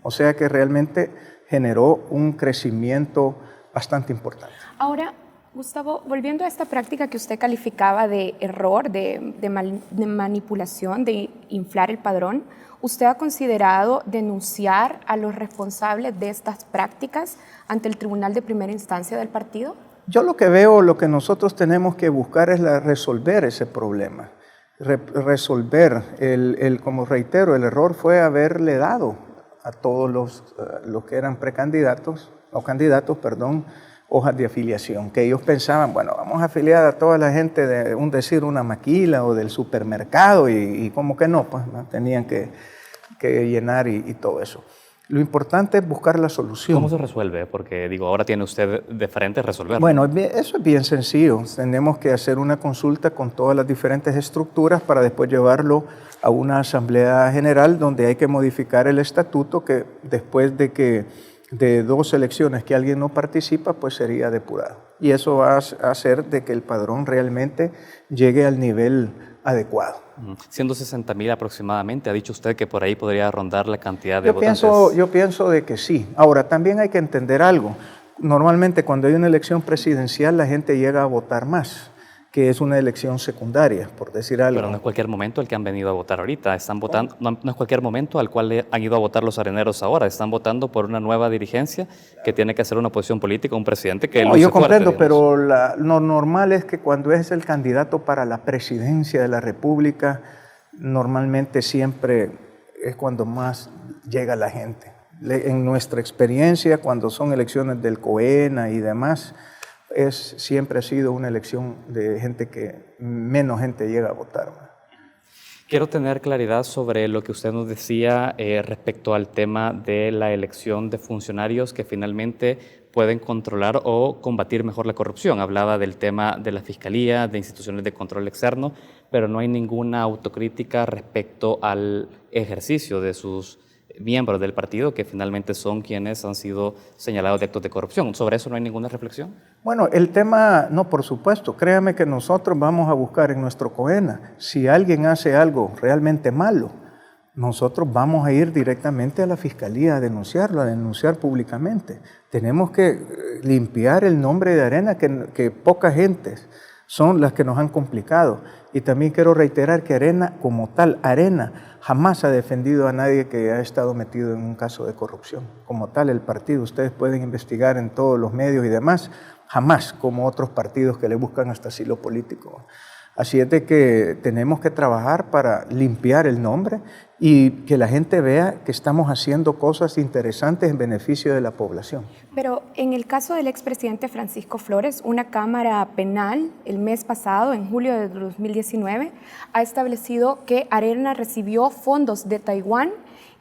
O sea que realmente generó un crecimiento bastante importante. Ahora, Gustavo, volviendo a esta práctica que usted calificaba de error, de manipulación, de inflar el padrón, ¿usted ha considerado denunciar a los responsables de estas prácticas ante el Tribunal de Primera Instancia del partido? Yo lo que veo, lo que nosotros tenemos que buscar es resolver ese problema. Resolver, como reitero, el error fue haberle dado a todos los que eran precandidatos, o candidatos, perdón, hojas de afiliación, que ellos pensaban, bueno, vamos a afiliar a toda la gente de una maquila o del supermercado, y como que no, pues ¿no? Tenían que llenar y todo eso. Lo importante es buscar la solución. ¿Cómo se resuelve? Porque digo, ahora tiene usted de frente resolverlo. Bueno, eso es bien sencillo. Tenemos que hacer una consulta con todas las diferentes estructuras para después llevarlo a una asamblea general donde hay que modificar el estatuto, que después de 2 elecciones que alguien no participa, pues sería depurado. Y eso va a hacer de que el padrón realmente llegue al nivel adecuado. Siendo 60,000 aproximadamente, ha dicho usted que por ahí podría rondar la cantidad de votantes. Yo pienso de que sí. Ahora, también hay que entender algo. Normalmente cuando hay una elección presidencial la gente llega a votar más. que es una elección secundaria, por decir algo. Pero no es cualquier momento el que han venido a votar ahorita. Están votando, no es cualquier momento al cual han ido a votar los areneros ahora. Están votando por una nueva dirigencia que tiene que hacer una posición política, un presidente que yo comprendo, pero lo normal es que cuando es el candidato para la presidencia de la República, normalmente siempre es cuando más llega la gente. En nuestra experiencia, cuando son elecciones del COENA y demás, siempre ha sido una elección de gente que menos gente llega a votar. Quiero tener claridad sobre lo que usted nos decía respecto al tema de la elección de funcionarios que finalmente pueden controlar o combatir mejor la corrupción. Hablaba del tema de la Fiscalía, de instituciones de control externo, pero no hay ninguna autocrítica respecto al ejercicio de sus miembros del partido, que finalmente son quienes han sido señalados de actos de corrupción. ¿Sobre eso no hay ninguna reflexión? Bueno, el tema, no, por supuesto, créame que nosotros vamos a buscar en nuestro COENA, si alguien hace algo realmente malo, nosotros vamos a ir directamente a la Fiscalía a denunciarlo, a denunciar públicamente. Tenemos que limpiar el nombre de Arena, que poca gente son las que nos han complicado. Y también quiero reiterar que Arena, como tal, Arena jamás ha defendido a nadie que ha estado metido en un caso de corrupción. Como tal, el partido, ustedes pueden investigar en todos los medios y demás, jamás como otros partidos que le buscan hasta asilo político. Así es de que tenemos que trabajar para limpiar el nombre y que la gente vea que estamos haciendo cosas interesantes en beneficio de la población. Pero en el caso del expresidente Francisco Flores, una cámara penal el mes pasado, en julio de 2019, ha establecido que Arena recibió fondos de Taiwán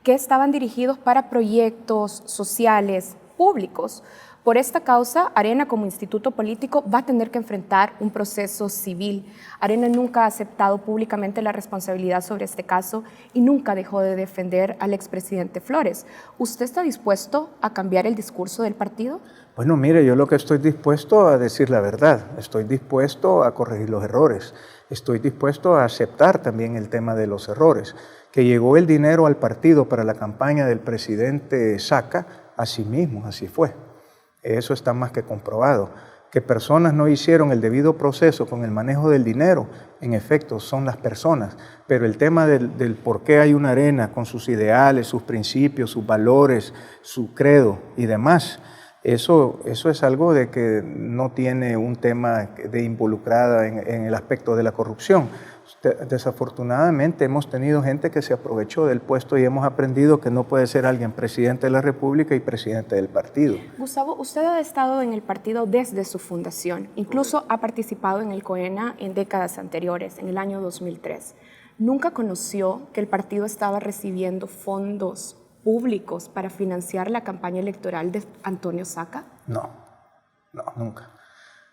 que estaban dirigidos para proyectos sociales públicos. Por esta causa, Arena como instituto político va a tener que enfrentar un proceso civil. Arena nunca ha aceptado públicamente la responsabilidad sobre este caso y nunca dejó de defender al expresidente Flores. ¿Usted está dispuesto a cambiar el discurso del partido? Bueno, mire, yo lo que estoy dispuesto a decir la verdad, estoy dispuesto a corregir los errores, estoy dispuesto a aceptar también el tema de los errores. Que llegó el dinero al partido para la campaña del presidente Saca, así mismo, así fue. Eso está más que comprobado. Que personas no hicieron el debido proceso con el manejo del dinero, en efecto, son las personas. Pero el tema del por qué hay una Arena con sus ideales, sus principios, sus valores, su credo y demás, eso es algo de que no tiene un tema de involucrada en el aspecto de la corrupción. Desafortunadamente hemos tenido gente que se aprovechó del puesto y hemos aprendido que no puede ser alguien presidente de la República y presidente del partido. Gustavo, usted ha estado en el partido desde su fundación, incluso ha participado en el COENA en décadas anteriores, en el año 2003. ¿Nunca conoció que el partido estaba recibiendo fondos públicos para financiar la campaña electoral de Antonio Saca? No, nunca.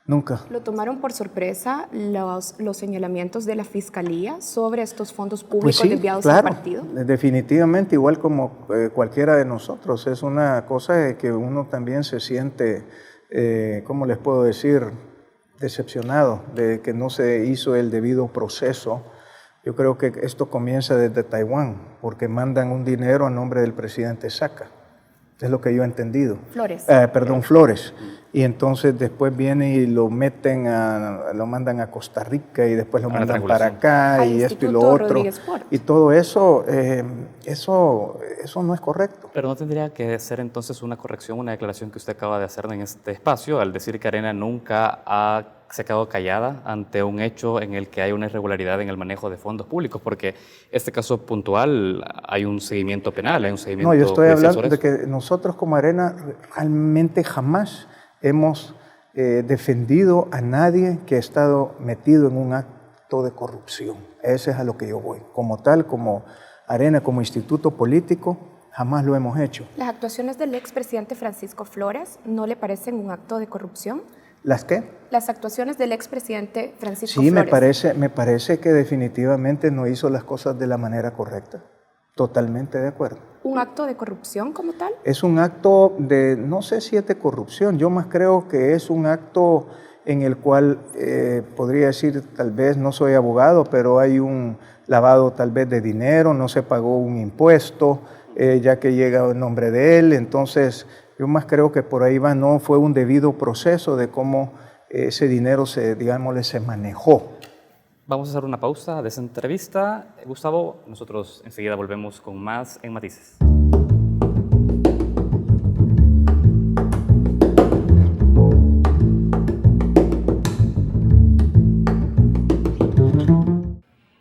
Nunca. ¿Lo tomaron por sorpresa los señalamientos de la Fiscalía sobre estos fondos públicos desviados al partido? Definitivamente, igual como cualquiera de nosotros. Es una cosa de que uno también se siente, ¿cómo les puedo decir?, decepcionado de que no se hizo el debido proceso. Yo creo que esto comienza desde Taiwán, porque mandan un dinero a nombre del presidente Saca. Es lo que yo he entendido. Flores. Flores. Y entonces después vienen y lo mandan a Costa Rica y después lo mandan para acá al y Instituto esto y lo otro. Rodríguez Ford. Y todo eso, eso no es correcto. Pero no tendría que ser entonces una corrección, una declaración que usted acaba de hacer en este espacio, al decir que Arena nunca se ha quedado callada ante un hecho en el que hay una irregularidad en el manejo de fondos públicos, porque este caso puntual hay un seguimiento penal, hay un seguimiento. No, yo estoy hablando de que nosotros como Arena realmente jamás hemos defendido a nadie que ha estado metido en un acto de corrupción. Ese es a lo que yo voy. Como tal, como Arena, como instituto político, jamás lo hemos hecho. ¿Las actuaciones del expresidente Francisco Flores no le parecen un acto de corrupción? ¿Las qué? Las actuaciones del expresidente Francisco Sí, Flores. me parece que definitivamente no hizo las cosas de la manera correcta. Totalmente de acuerdo. ¿Un acto de corrupción como tal? Es un acto de, no sé si es de corrupción, yo más creo que es un acto en el cual podría decir, tal vez, no soy abogado, pero hay un lavado tal vez de dinero, no se pagó un impuesto, ya que llega el nombre de él, entonces yo más creo que por ahí va, no fue un debido proceso de cómo ese dinero se manejó. Vamos a hacer una pausa de esa entrevista. Gustavo, nosotros enseguida volvemos con más en Matices.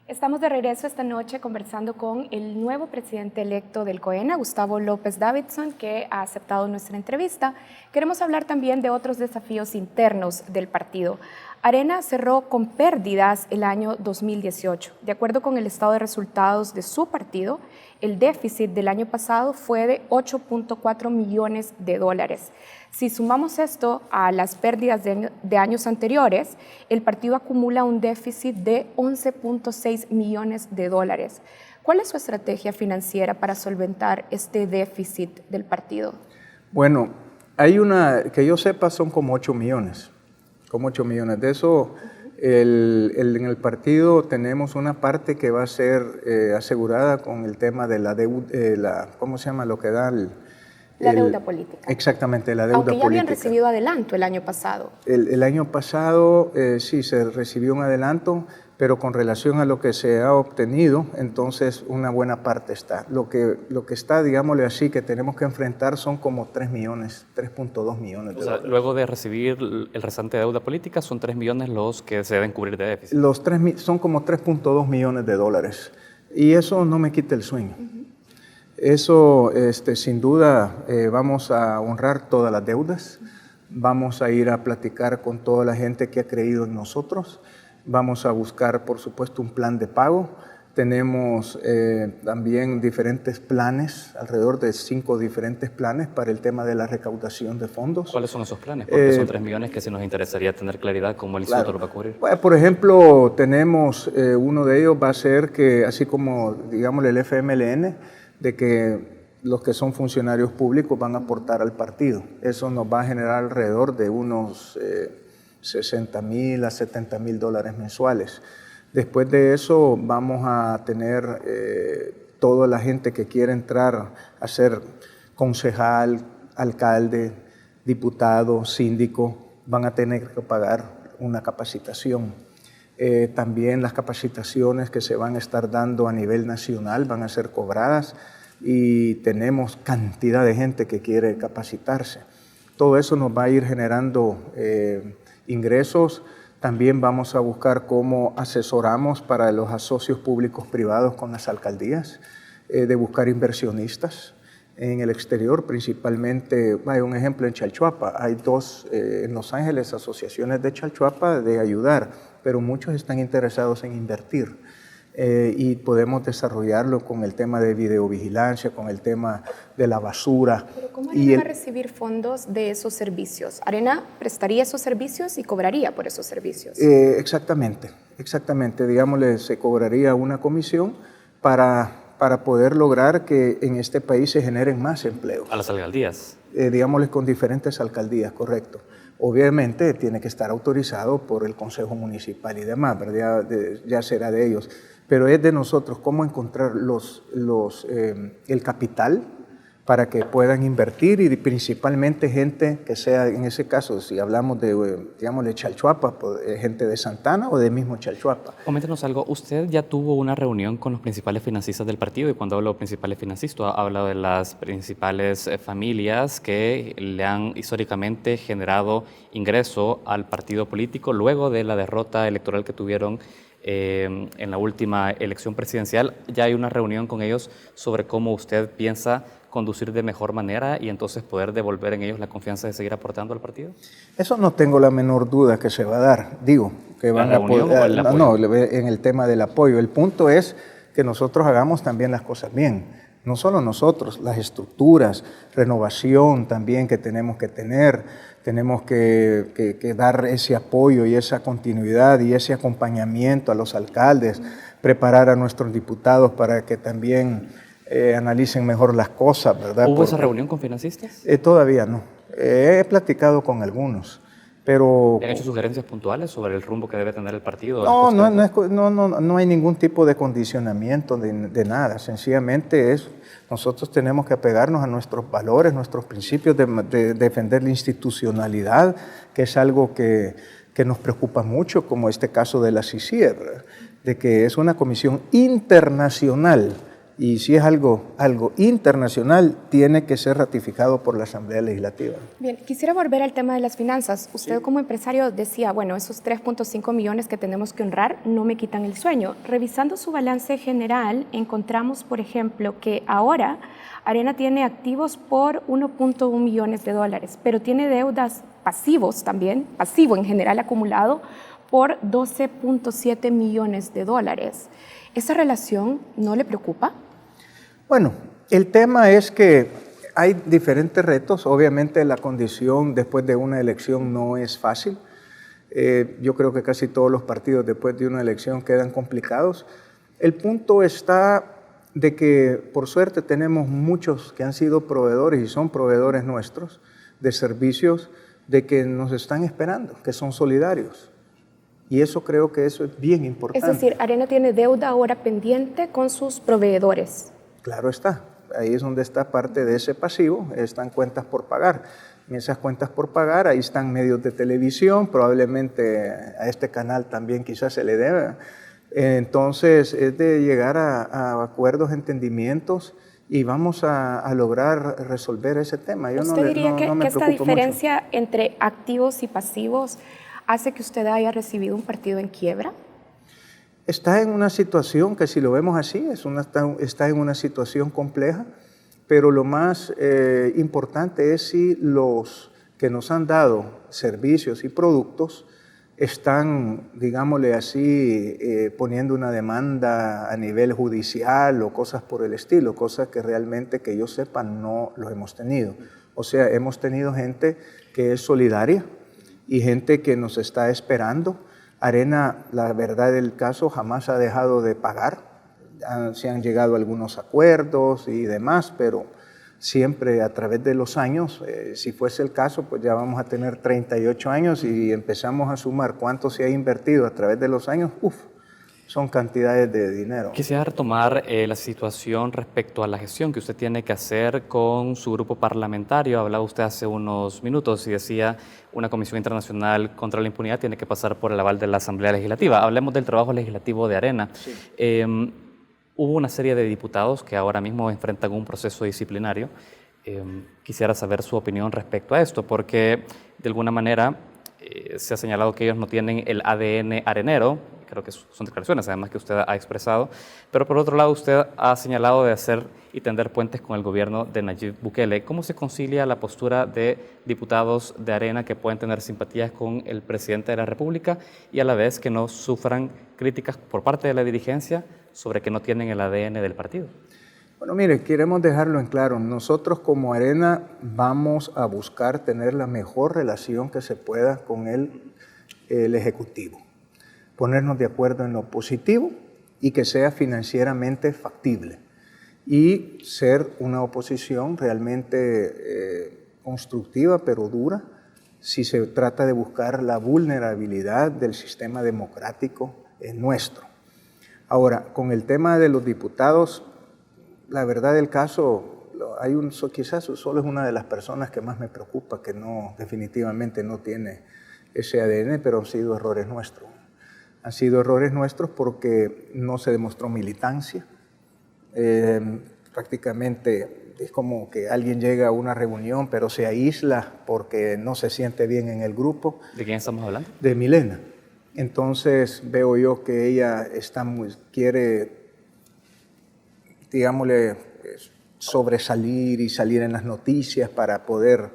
Estamos de regreso esta noche conversando con el nuevo presidente electo del COENA, Gustavo López Davidson, que ha aceptado nuestra entrevista. Queremos hablar también de otros desafíos internos del partido. Arena cerró con pérdidas el año 2018. De acuerdo con el estado de resultados de su partido, el déficit del año pasado fue de 8.4 millones de dólares. Si sumamos esto a las pérdidas de años anteriores, el partido acumula un déficit de 11.6 millones de dólares. ¿Cuál es su estrategia financiera para solventar este déficit del partido? Bueno, hay una, que yo sepa, son como 8 millones. Como 8 millones. De eso, en el partido tenemos una parte que va a ser asegurada con el tema de la deuda, ¿cómo se llama? Lo que da la deuda política. Exactamente, la deuda política. Aunque ya habían recibido adelanto el año pasado. El año pasado sí se recibió un adelanto, pero con relación a lo que se ha obtenido, entonces una buena parte está. Lo que está, digámosle así, que tenemos que enfrentar son como 3 millones, 3.2 millones de dólares. Luego de recibir el restante de deuda política, son 3 millones los que se deben cubrir de déficit. Son como 3.2 millones de dólares. Y eso no me quita el sueño. Eso, sin duda, vamos a honrar todas las deudas. Vamos a ir a platicar con toda la gente que ha creído en nosotros. Vamos a buscar, por supuesto, un plan de pago. Tenemos también diferentes planes, alrededor de 5 diferentes planes para el tema de la recaudación de fondos. ¿Cuáles son esos planes? Porque son 3 millones que sí nos interesaría tener claridad cómo el instituto lo va a cubrir. Bueno, por ejemplo, tenemos uno de ellos va a ser que, así como, digamos, el FMLN, de que los que son funcionarios públicos van a aportar al partido. Eso nos va a generar alrededor de unos 60,000 a 70,000 dólares mensuales. Después de eso vamos a tener toda la gente que quiera entrar a ser concejal, alcalde, diputado, síndico, van a tener que pagar una capacitación. También las capacitaciones que se van a estar dando a nivel nacional van a ser cobradas y tenemos cantidad de gente que quiere capacitarse. Todo eso nos va a ir generando ingresos. También vamos a buscar cómo asesoramos para los asocios públicos privados con las alcaldías, de buscar inversionistas en el exterior, principalmente, hay un ejemplo en Chalchuapa, hay 2 en Los Ángeles asociaciones de Chalchuapa de ayudar, pero muchos están interesados en invertir. Y podemos desarrollarlo con el tema de videovigilancia, con el tema de la basura. ¿Pero cómo Arena va a recibir fondos de esos servicios? ¿Arena prestaría esos servicios y cobraría por esos servicios? Exactamente. Digámosle, se cobraría una comisión para poder lograr que en este país se generen más empleos. ¿A las alcaldías? Digámosle, con diferentes alcaldías, correcto. Obviamente tiene que estar autorizado por el Consejo Municipal y demás, ¿verdad? Ya será de ellos. Pero es de nosotros cómo encontrar el capital para que puedan invertir y principalmente gente que sea, en ese caso, si hablamos de, digamos, de Chalchuapa, gente de Santana o de mismo Chalchuapa. Coméntenos algo, usted ya tuvo una reunión con los principales financistas del partido y cuando hablo de principales financistas, ha hablado de las principales familias que le han históricamente generado ingreso al partido político luego de la derrota electoral que tuvieron en la última elección presidencial. Ya hay una reunión con ellos sobre cómo usted piensa conducir de mejor manera y entonces poder devolver en ellos la confianza de seguir aportando al partido. Eso no tengo la menor duda que se va a dar. Digo, que van a poder, en el tema del apoyo. El punto es que nosotros hagamos también las cosas bien. No solo nosotros, las estructuras, renovación también que tenemos que tener, tenemos que dar ese apoyo y esa continuidad y ese acompañamiento a los alcaldes, preparar a nuestros diputados para que también analicen mejor las cosas, ¿verdad? ¿Hubo esa reunión con financistas? Todavía no. He platicado con algunos, pero... ¿Le han hecho sugerencias puntuales sobre el rumbo que debe tener el partido? No hay ningún tipo de condicionamiento de nada. Sencillamente nosotros tenemos que apegarnos a nuestros valores, nuestros principios de defender la institucionalidad, que es algo que que nos preocupa mucho, como este caso de la CICIE, ¿verdad? De que es una comisión internacional, y si es algo internacional, tiene que ser ratificado por la Asamblea Legislativa. Bien, quisiera volver al tema de las finanzas. Usted como empresario decía, bueno, esos 3.5 millones que tenemos que honrar no me quitan el sueño. Revisando su balance general, encontramos, por ejemplo, que ahora Arena tiene activos por 1.1 millones de dólares, pero tiene deudas pasivos también, pasivo en general acumulado, por 12.7 millones de dólares. ¿Esa relación no le preocupa? Bueno, el tema es que hay diferentes retos. Obviamente la condición después de una elección no es fácil. Yo creo que casi todos los partidos después de una elección quedan complicados. El punto está de que por suerte tenemos muchos que han sido proveedores y son proveedores nuestros de servicios de que nos están esperando, que son solidarios. Y eso creo que eso es bien importante. Es decir, Arena tiene deuda ahora pendiente con sus proveedores. Claro está. Ahí es donde está parte de ese pasivo, están cuentas por pagar. En esas cuentas por pagar, ahí están medios de televisión, probablemente a este canal también quizás se le debe. Entonces, es de llegar a acuerdos, entendimientos, y vamos a lograr resolver ese tema. Yo ¿Usted diría que esta diferencia mucho entre activos y pasivos hace que usted haya recibido un partido en quiebra? Está en una situación que, si lo vemos así, está en una situación compleja, pero lo más importante es si los que nos han dado servicios y productos están, digámosle así, poniendo una demanda a nivel judicial o cosas por el estilo, cosas que realmente, que yo sepa, no lo hemos tenido. O sea, hemos tenido gente que es solidaria y gente que nos está esperando. Arena, la verdad del caso, jamás ha dejado de pagar. Se han llegado a algunos acuerdos y demás, pero siempre a través de los años, si fuese el caso, pues ya vamos a tener 38 años y empezamos a sumar cuánto se ha invertido a través de los años, son cantidades de dinero. Quisiera retomar la situación respecto a la gestión que usted tiene que hacer con su grupo parlamentario. Hablaba usted hace unos minutos y decía una comisión internacional contra la impunidad tiene que pasar por el aval de la Asamblea Legislativa. Hablemos del trabajo legislativo de Arena. Sí. Hubo una serie de diputados que ahora mismo enfrentan un proceso disciplinario. Quisiera saber su opinión respecto a esto, porque de alguna manera se ha señalado que ellos no tienen el ADN arenero. Creo que son declaraciones, además, que usted ha expresado. Pero por otro lado, usted ha señalado de hacer y tender puentes con el gobierno de Nayib Bukele. ¿Cómo se concilia la postura de diputados de Arena que pueden tener simpatías con el presidente de la República y a la vez que no sufran críticas por parte de la dirigencia sobre que no tienen el ADN del partido? Bueno, mire, queremos dejarlo en claro. Nosotros como Arena vamos a buscar tener la mejor relación que se pueda con el Ejecutivo. Ponernos de acuerdo en lo positivo y que sea financieramente factible. Y ser una oposición realmente constructiva, pero dura, si se trata de buscar la vulnerabilidad del sistema democrático nuestro. Ahora, con el tema de los diputados, la verdad del caso, quizás solo es una de las personas que más me preocupa, que definitivamente no tiene ese ADN, pero han sido errores nuestros. Han sido errores nuestros porque no se demostró militancia. Prácticamente es como que alguien llega a una reunión pero se aísla porque no se siente bien en el grupo. ¿De quién estamos hablando? De Milena. Entonces veo yo que ella quiere, digámosle, sobresalir y salir en las noticias para poder,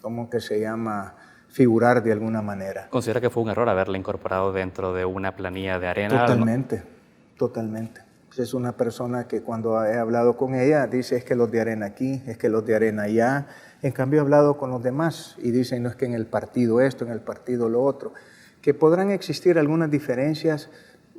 ¿cómo que se llama?, figurar de alguna manera. ¿Considera que fue un error haberla incorporado dentro de una planilla de Arena? Totalmente, totalmente. Es una persona que cuando he hablado con ella dice es que los de Arena aquí, es que los de Arena allá. En cambio he hablado con los demás y dicen no es que en el partido esto, en el partido lo otro. Que podrán existir algunas diferencias,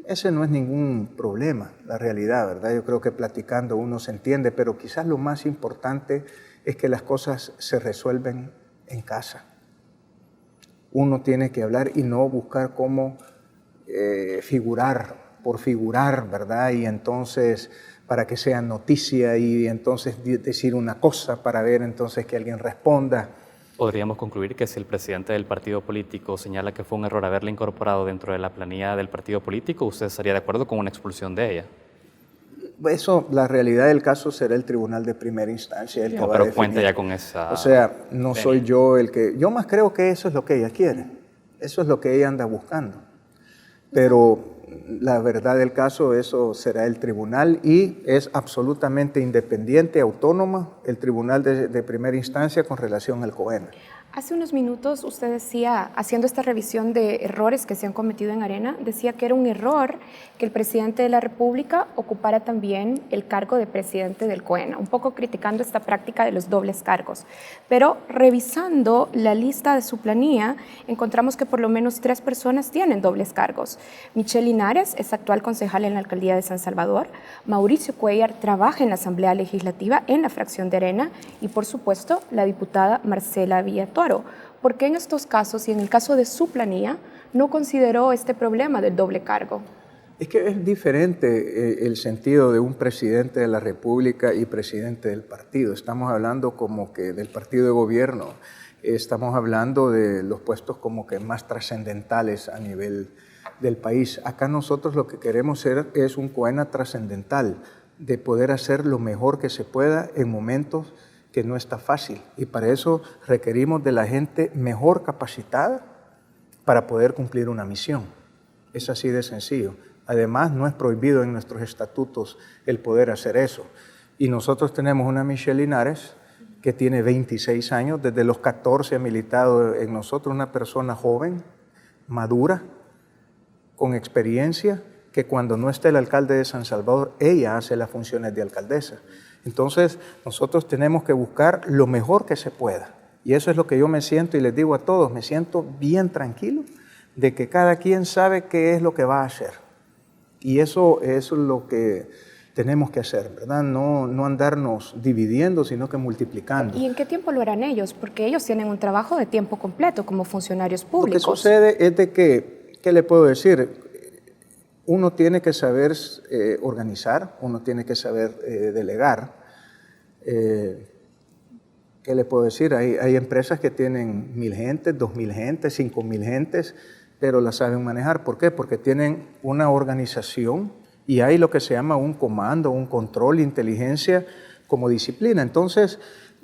ese no es ningún problema, la realidad, ¿verdad? Yo creo que platicando uno se entiende, pero quizás lo más importante es que las cosas se resuelven en casa. Uno tiene que hablar y no buscar cómo figurar por figurar, ¿verdad? Y entonces para que sea noticia y entonces decir una cosa para ver entonces que alguien responda. Podríamos concluir que si el presidente del partido político señala que fue un error haberla incorporado dentro de la planilla del partido político, ¿usted estaría de acuerdo con una expulsión de ella? Eso, la realidad del caso será el tribunal de primera instancia el que va a Pero definir. cuenta ya con esa... O sea, no soy yo el que... Yo más creo que eso es lo que ella quiere. Eso es lo que ella anda buscando. Pero la verdad del caso, eso será el tribunal y es absolutamente independiente, autónoma, el tribunal de primera instancia con relación al COENA. Hace unos minutos usted decía, haciendo esta revisión de errores que se han cometido en Arena, decía que era un error que el presidente de la República ocupara también el cargo de presidente del COENA, un poco criticando esta práctica de los dobles cargos. Pero revisando la lista de su planilla, encontramos que por lo menos 3 personas tienen dobles cargos. Michelle Linares es actual concejal en la Alcaldía de San Salvador, Mauricio Cuellar trabaja en la Asamblea Legislativa en la fracción de Arena y, por supuesto, la diputada Marcela Villatoro. ¿Por qué en estos casos y en el caso de su planilla no consideró este problema del doble cargo? Es que es diferente el sentido de un presidente de la República y presidente del partido. Estamos hablando como que del partido de gobierno, estamos hablando de los puestos como que más trascendentales a nivel del país. Acá nosotros lo que queremos ser es un COENA trascendental, de poder hacer lo mejor que se pueda en momentos que no está fácil, y para eso requerimos de la gente mejor capacitada para poder cumplir una misión. Es así de sencillo. Además, no es prohibido en nuestros estatutos el poder hacer eso. Y nosotros tenemos una Michelle Linares que tiene 26 años, desde los 14 ha militado en nosotros, una persona joven, madura, con experiencia, que cuando no está el alcalde de San Salvador, ella hace las funciones de alcaldesa. Entonces, nosotros tenemos que buscar lo mejor que se pueda. Y eso es lo que yo me siento y les digo a todos, me siento bien tranquilo de que cada quien sabe qué es lo que va a hacer. Y eso es lo que tenemos que hacer, ¿verdad? No andarnos dividiendo, sino que multiplicando. ¿Y en qué tiempo lo harán ellos? Porque ellos tienen un trabajo de tiempo completo como funcionarios públicos. Lo que sucede es de que, ¿qué le puedo decir? Uno tiene que saber organizar, uno tiene que saber delegar. ¿Qué le puedo decir? Hay empresas que tienen 1,000 gentes, 2,000 gentes, 5,000 gentes, pero las saben manejar. ¿Por qué? Porque tienen una organización y hay lo que se llama un comando, un control, inteligencia como disciplina. Entonces,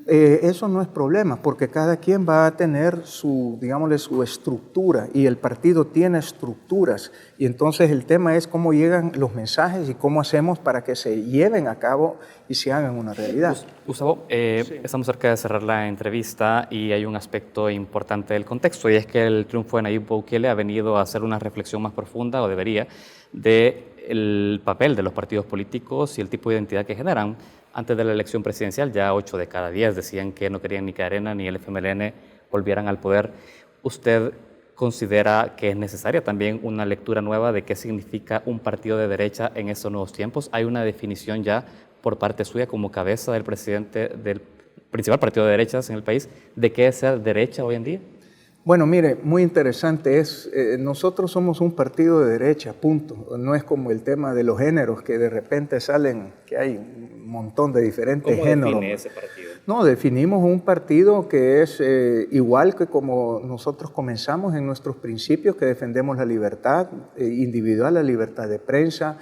eso no es problema, porque cada quien va a tener su, digámosle, su estructura, y el partido tiene estructuras, y entonces el tema es cómo llegan los mensajes y cómo hacemos para que se lleven a cabo y se hagan una realidad. Gustavo, estamos cerca de cerrar la entrevista y hay un aspecto importante del contexto, y es que el triunfo de Nayib Bukele ha venido a hacer una reflexión más profunda, o debería, del papel de los partidos políticos y el tipo de identidad que generan. Antes de la elección presidencial, ya 8 de cada 10 decían que no querían ni que Arena ni el FMLN volvieran al poder. ¿Usted considera que es necesaria también una lectura nueva de qué significa un partido de derecha en estos nuevos tiempos? ¿Hay una definición ya por parte suya como cabeza del presidente del principal partido de derechas en el país de qué es ser derecha hoy en día? Bueno, mire, muy interesante nosotros somos un partido de derecha, punto. No es como el tema de los géneros que de repente salen, que hay un montón de diferentes géneros. ¿Cómo define ese partido? No, definimos un partido que es igual que como nosotros comenzamos en nuestros principios, que defendemos la libertad individual, la libertad de prensa,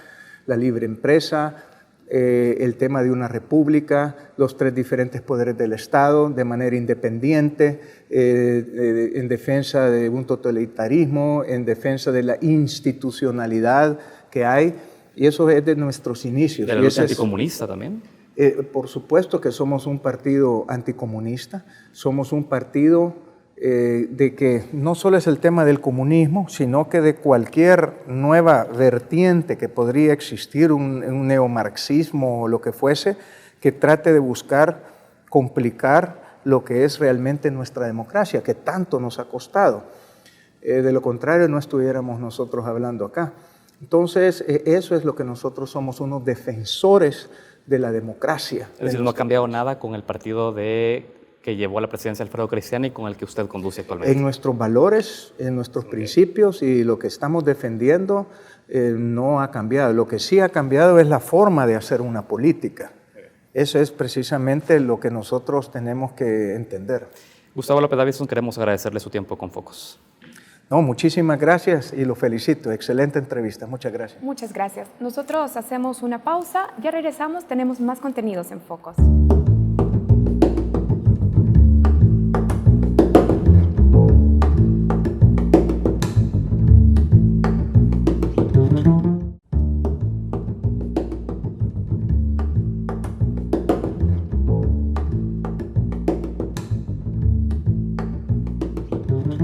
la libre empresa, el tema de una república, los 3 diferentes poderes del Estado de manera independiente, en defensa de un totalitarismo, en defensa de la institucionalidad que hay, y eso es de nuestros inicios. ¿De la lucha anticomunista también? Por supuesto que somos un partido anticomunista, somos un partido de que no solo es el tema del comunismo, sino que de cualquier nueva vertiente que podría existir, un neomarxismo o lo que fuese, que trate de buscar complicar lo que es realmente nuestra democracia, que tanto nos ha costado. De lo contrario, no estuviéramos nosotros hablando acá. Entonces, eso es lo que nosotros somos, unos defensores de la democracia. Es decir, no ha cambiado nada con el partido que llevó a la presidencia Alfredo Cristiani, con el que usted conduce actualmente. En nuestros valores, en nuestros principios y lo que estamos defendiendo no ha cambiado. Lo que sí ha cambiado es la forma de hacer una política. Eso es precisamente lo que nosotros tenemos que entender. Gustavo López Davison, queremos agradecerle su tiempo con Focos. No, muchísimas gracias y lo felicito. Excelente entrevista. Muchas gracias. Muchas gracias. Nosotros hacemos una pausa, ya regresamos, tenemos más contenidos en Focos.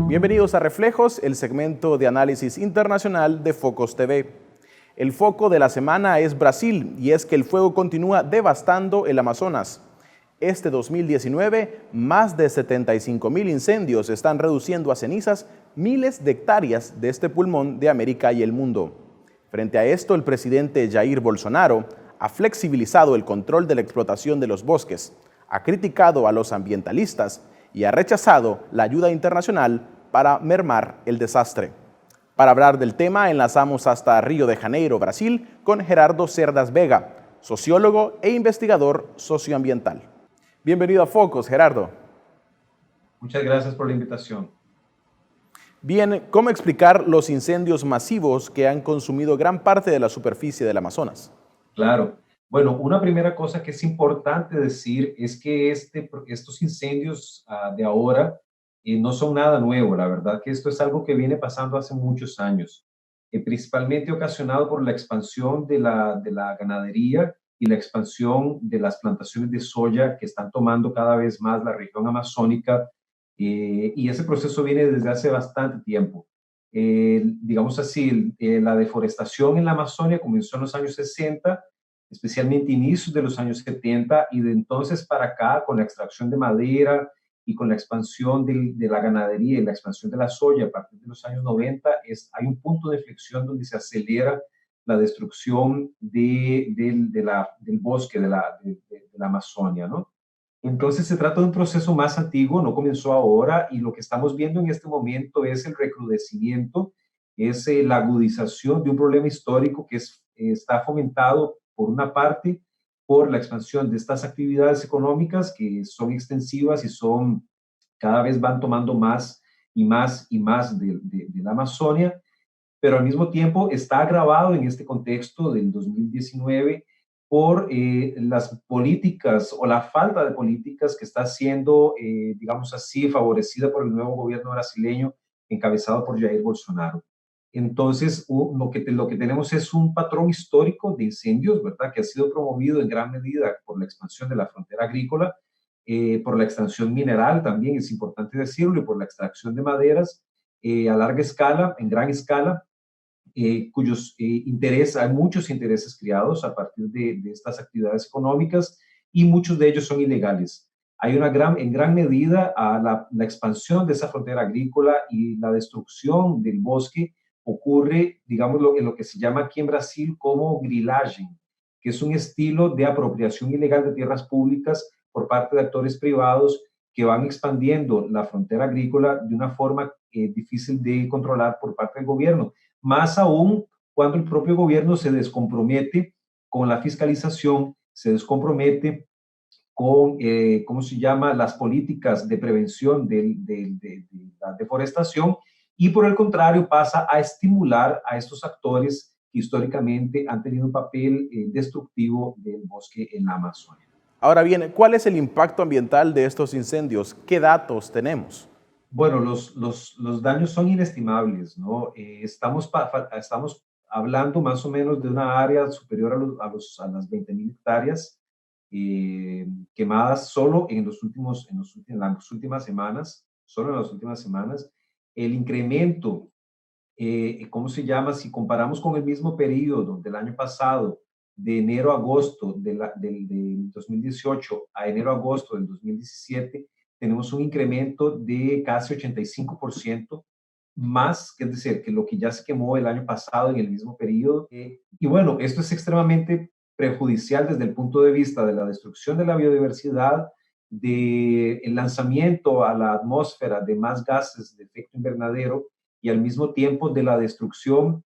Bienvenidos a Reflejos, el segmento de análisis internacional de Focos TV. El foco de la semana es Brasil, y es que el fuego continúa devastando el Amazonas. Este 2019, más de 75.000 incendios están reduciendo a cenizas miles de hectáreas de este pulmón de América y el mundo. Frente a esto, el presidente Jair Bolsonaro ha flexibilizado el control de la explotación de los bosques, ha criticado a los ambientalistas y ha rechazado la ayuda internacional para mermar el desastre. Para hablar del tema, enlazamos hasta Río de Janeiro, Brasil, con Gerardo Cerdas Vega, sociólogo e investigador socioambiental. Bienvenido a Focos, Gerardo. Muchas gracias por la invitación. Bien, ¿cómo explicar los incendios masivos que han consumido gran parte de la superficie del Amazonas? Claro. Bueno, una primera cosa que es importante decir es que estos incendios de ahora no son nada nuevo. La verdad que esto es algo que viene pasando hace muchos años, principalmente ocasionado por la expansión de la ganadería y la expansión de las plantaciones de soya que están tomando cada vez más la región amazónica, y ese proceso viene desde hace bastante tiempo. Digamos así, la deforestación en la Amazonia comenzó en los años 60, especialmente inicios de los años 70, y de entonces para acá, con la extracción de madera y con la expansión de la ganadería y la expansión de la soya a partir de los años 90, hay un punto de inflexión donde se acelera la destrucción del bosque, de la Amazonia, ¿no? Entonces se trata de un proceso más antiguo, no comenzó ahora, y lo que estamos viendo en este momento es el recrudecimiento, es la agudización de un problema histórico que está fomentado, por una parte, por la expansión de estas actividades económicas que son extensivas y cada vez van tomando más y más y más de la Amazonia, pero al mismo tiempo está agravado en este contexto del 2019 por las políticas o la falta de políticas que está siendo, digamos así, favorecida por el nuevo gobierno brasileño encabezado por Jair Bolsonaro. Entonces, lo que tenemos es un patrón histórico de incendios, ¿verdad?, que ha sido promovido en gran medida por la expansión de la frontera agrícola, por la extracción mineral también, es importante decirlo, y por la extracción de maderas a larga escala, en gran escala, cuyos hay muchos intereses creados a partir de estas actividades económicas, y muchos de ellos son ilegales. Hay en gran medida la expansión de esa frontera agrícola y la destrucción del bosque ocurre, digamos, en lo que se llama aquí en Brasil como grilagem, que es un estilo de apropiación ilegal de tierras públicas por parte de actores privados que van expandiendo la frontera agrícola de una forma difícil de controlar por parte del gobierno. Más aún cuando el propio gobierno se descompromete con la fiscalización, se descompromete con, ¿cómo se llama?, las políticas de prevención de la deforestación, y por el contrario pasa a estimular a estos actores que históricamente han tenido un papel destructivo del bosque en la Amazonia. Ahora bien, ¿cuál es el impacto ambiental de estos incendios? ¿Qué datos tenemos? Bueno, los daños son inestimables, ¿no? Estamos hablando más o menos de una área superior a las 20.000 hectáreas quemadas solo en las últimas semanas, solo en las últimas semanas. El incremento, ¿cómo se llama? Si comparamos con el mismo periodo del año pasado, de enero a agosto del 2018 a enero a agosto del 2017, tenemos un incremento de casi 85% más, que es decir, que lo que ya se quemó el año pasado en el mismo periodo. Y bueno, esto es extremadamente perjudicial desde el punto de vista de la destrucción de la biodiversidad, del lanzamiento a la atmósfera de más gases de efecto invernadero, y al mismo tiempo de la destrucción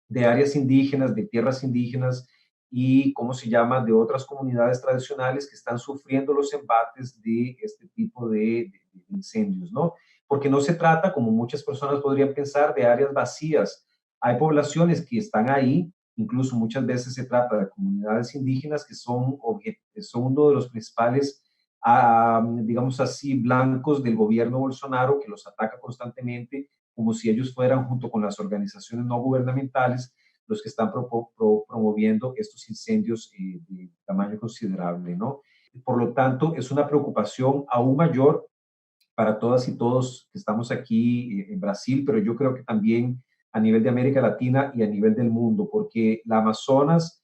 de áreas indígenas, de tierras indígenas, y, ¿cómo se llama?, de otras comunidades tradicionales que están sufriendo los embates de este tipo de incendios, ¿no? Porque no se trata, como muchas personas podrían pensar, de áreas vacías. Hay poblaciones que están ahí, incluso muchas veces se trata de comunidades indígenas que son uno de los principales, digamos así, blancos del gobierno Bolsonaro, que los ataca constantemente, como si ellos fueran, junto con las organizaciones no gubernamentales, los que están promoviendo estos incendios de tamaño considerable, ¿no? Por lo tanto, es una preocupación aún mayor para todas y todos que estamos aquí en Brasil, pero yo creo que también a nivel de América Latina y a nivel del mundo, porque el Amazonas,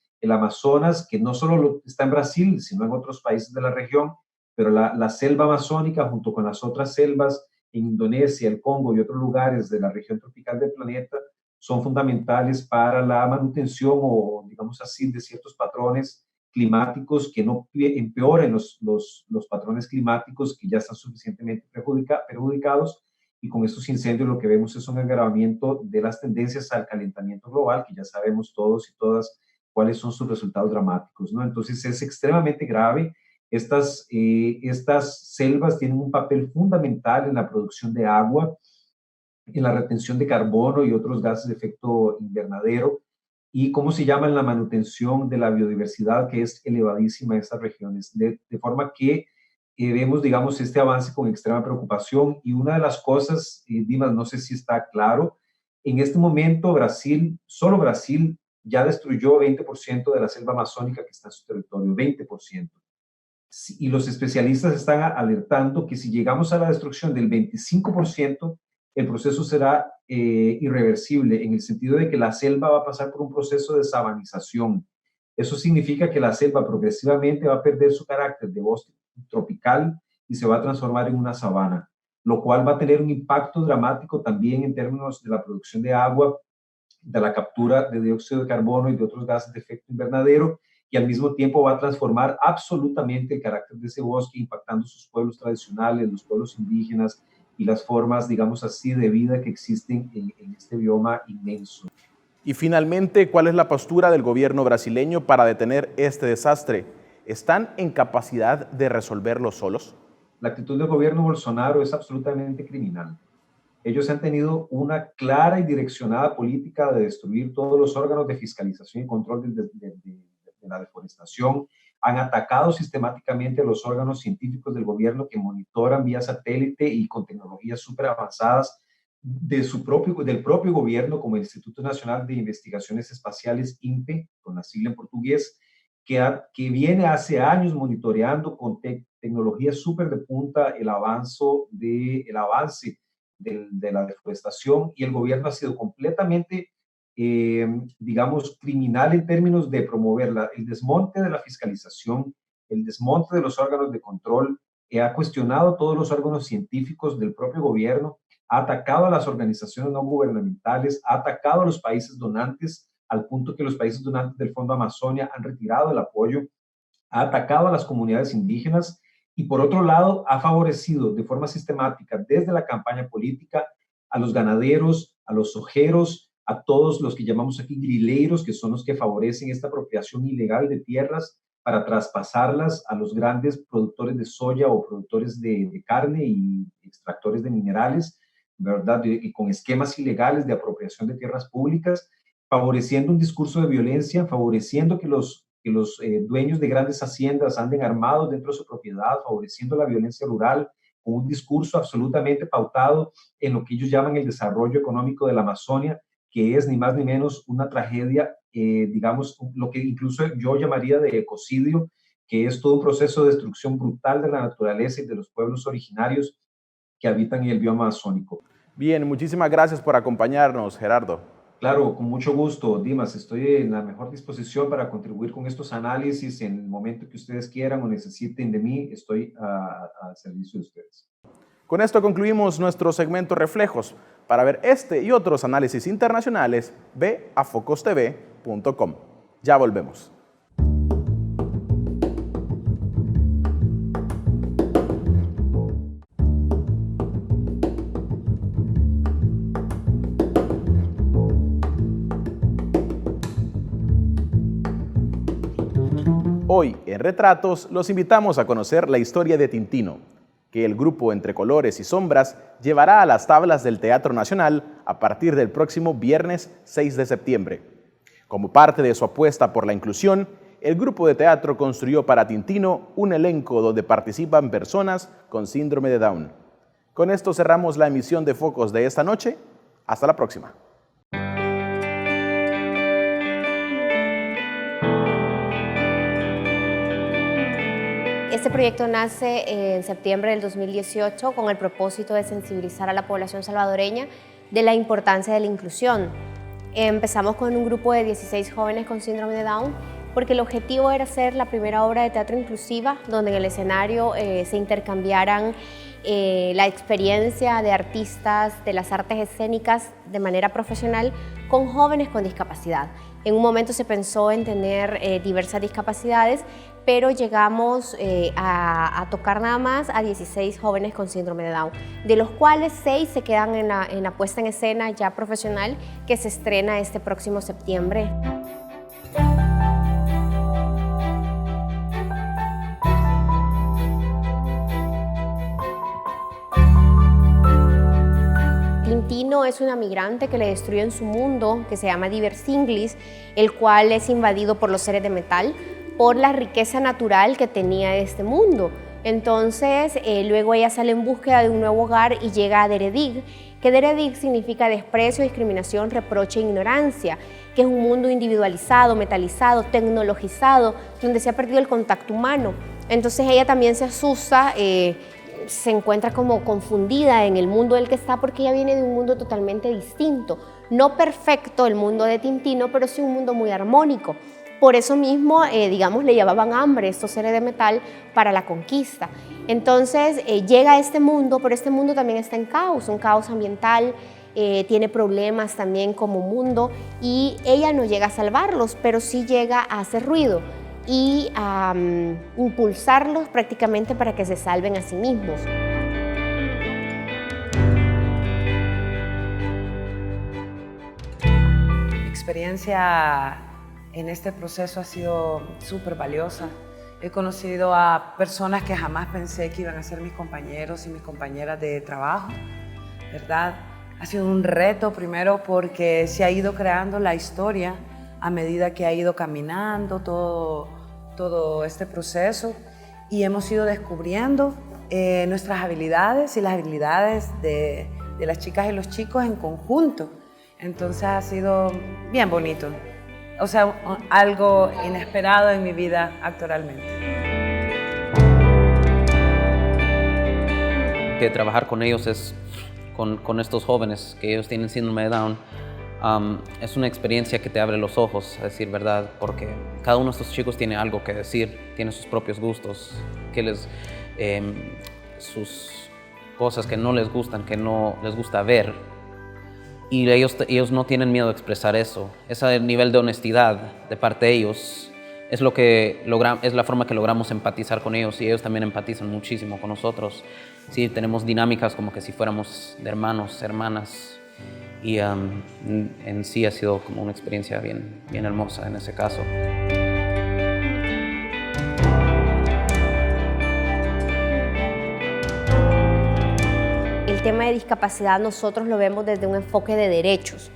que no solo está en Brasil, sino en otros países de la región, pero la selva amazónica, junto con las otras selvas en Indonesia, el Congo y otros lugares de la región tropical del planeta, son fundamentales para la manutención o, digamos así, de ciertos patrones climáticos que no empeoren los patrones climáticos que ya están suficientemente perjudicados. Y con estos incendios lo que vemos es un agravamiento de las tendencias al calentamiento global, que ya sabemos todos y todas cuáles son sus resultados dramáticos, ¿no? Entonces es extremadamente grave. Estas selvas tienen un papel fundamental en la producción de agua, en la retención de carbono y otros gases de efecto invernadero, y cómo se llama en la manutención de la biodiversidad, que es elevadísima en estas regiones, de forma que vemos, digamos, este avance con extrema preocupación. Y una de las cosas, Dimas, no sé si está claro, en este momento solo Brasil ya destruyó 20% de la selva amazónica que está en su territorio, 20%. Y los especialistas están alertando que si llegamos a la destrucción del 25%, el proceso será irreversible, en el sentido de que la selva va a pasar por un proceso de sabanización. Eso significa que la selva progresivamente va a perder su carácter de bosque tropical y se va a transformar en una sabana, lo cual va a tener un impacto dramático también en términos de la producción de agua, de la captura de dióxido de carbono y de otros gases de efecto invernadero, y al mismo tiempo va a transformar absolutamente el carácter de ese bosque, impactando sus pueblos tradicionales, los pueblos indígenas y las formas, digamos así, de vida que existen en este bioma inmenso. Y finalmente, ¿cuál es la postura del gobierno brasileño para detener este desastre? ¿Están en capacidad de resolverlo solos? La actitud del gobierno Bolsonaro es absolutamente criminal. Ellos han tenido una clara y direccionada política de destruir todos los órganos de fiscalización y control de la deforestación. Han atacado sistemáticamente a los órganos científicos del gobierno que monitoran vía satélite y con tecnologías súper avanzadas del propio gobierno, como el Instituto Nacional de Investigaciones Espaciales, INPE, con la sigla en portugués, que viene hace años monitoreando con tecnologías súper de punta el avance de la deforestación, y el gobierno ha sido completamente, digamos, criminal en términos de promover el desmonte de la fiscalización, el desmonte de los órganos de control, ha cuestionado todos los órganos científicos del propio gobierno, ha atacado a las organizaciones no gubernamentales, ha atacado a los países donantes, al punto que los países donantes del Fondo Amazonia han retirado el apoyo, ha atacado a las comunidades indígenas, y por otro lado ha favorecido de forma sistemática desde la campaña política a los ganaderos, a los sojeros, a todos los que llamamos aquí grileiros, que son los que favorecen esta apropiación ilegal de tierras para traspasarlas a los grandes productores de soya o productores de carne y extractores de minerales, ¿verdad? Y con esquemas ilegales de apropiación de tierras públicas, favoreciendo un discurso de violencia, favoreciendo que los dueños de grandes haciendas anden armados dentro de su propiedad, favoreciendo la violencia rural, con un discurso absolutamente pautado en lo que ellos llaman el desarrollo económico de la Amazonia, que es ni más ni menos una tragedia, digamos, lo que incluso yo llamaría de ecocidio, que es todo un proceso de destrucción brutal de la naturaleza y de los pueblos originarios que habitan en el bioma amazónico. Bien, muchísimas gracias por acompañarnos, Gerardo. Claro, con mucho gusto, Dimas. Estoy en la mejor disposición para contribuir con estos análisis en el momento que ustedes quieran o necesiten de mí. Estoy al servicio de ustedes. Con esto concluimos nuestro segmento Reflejos. Para ver este y otros análisis internacionales, ve a focostv.com. Ya volvemos. Hoy, en Retratos, los invitamos a conocer la historia de Tintino, que el grupo Entre Colores y Sombras llevará a las tablas del Teatro Nacional a partir del próximo viernes 6 de septiembre. Como parte de su apuesta por la inclusión, el grupo de teatro construyó para Tintino un elenco donde participan personas con síndrome de Down. Con esto cerramos la emisión de Focos de esta noche. Hasta la próxima. Este proyecto nace en septiembre del 2018 con el propósito de sensibilizar a la población salvadoreña de la importancia de la inclusión. Empezamos con un grupo de 16 jóvenes con síndrome de Down porque el objetivo era hacer la primera obra de teatro inclusiva donde en el escenario se intercambiaran la experiencia de artistas de las artes escénicas de manera profesional con jóvenes con discapacidad. En un momento se pensó en tener diversas discapacidades, pero llegamos a tocar nada más a 16 jóvenes con síndrome de Down, de los cuales 6 se quedan en la puesta en escena ya profesional que se estrena este próximo septiembre. Tintino es una migrante que le destruyen su mundo, que se llama Diversinglis, el cual es invadido por los seres de metal, por la riqueza natural que tenía este mundo. Entonces, luego ella sale en búsqueda de un nuevo hogar y llega a Deredig, que Deredig significa desprecio, discriminación, reproche e ignorancia, que es un mundo individualizado, metalizado, tecnologizado, donde se ha perdido el contacto humano. Entonces ella también se asusta, se encuentra como confundida en el mundo del que está porque ella viene de un mundo totalmente distinto. No perfecto el mundo de Tintino, pero sí un mundo muy armónico. Por eso mismo, digamos, le llevaban hambre estos seres de metal para la conquista. Entonces llega a este mundo, pero este mundo también está en caos, un caos ambiental, tiene problemas también como mundo y ella no llega a salvarlos, pero sí llega a hacer ruido y a impulsarlos prácticamente para que se salven a sí mismos. Mi experiencia en este proceso ha sido súper valiosa. He conocido a personas que jamás pensé que iban a ser mis compañeros y mis compañeras de trabajo, ¿verdad? Ha sido un reto primero porque se ha ido creando la historia a medida que ha ido caminando todo este proceso y hemos ido descubriendo nuestras habilidades y las habilidades de las chicas y los chicos en conjunto. Entonces ha sido bien bonito, o sea, algo inesperado en mi vida actoralmente. Que trabajar con ellos con estos jóvenes que ellos tienen síndrome de Down, es una experiencia que te abre los ojos, a decir verdad, porque cada uno de estos chicos tiene algo que decir, tiene sus propios gustos, sus cosas que no les gustan, que no les gusta ver. Y ellos no tienen miedo de expresar eso. Ese nivel de honestidad de parte de ellos es la forma que logramos empatizar con ellos y ellos también empatizan muchísimo con nosotros. Sí, tenemos dinámicas como que si fuéramos de hermanos, hermanas y en sí ha sido como una experiencia bien hermosa en ese caso. El tema de discapacidad nosotros lo vemos desde un enfoque de derechos.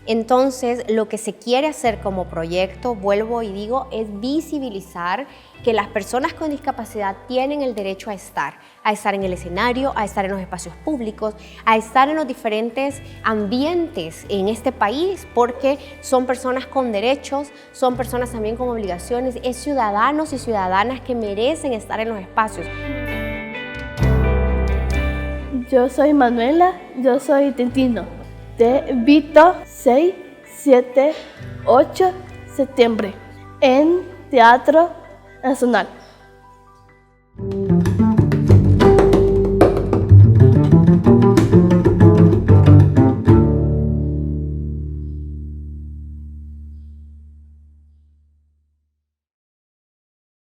Entonces, lo que se quiere hacer como proyecto, vuelvo y digo, es visibilizar que las personas con discapacidad tienen el derecho a estar en el escenario, a estar en los espacios públicos, a estar en los diferentes ambientes en este país, porque son personas con derechos, son personas también con obligaciones, es ciudadanos y ciudadanas que merecen estar en los espacios. Yo soy Manuela, yo soy Tintino. Te invito 6, 7, 8 de septiembre en Teatro Nacional.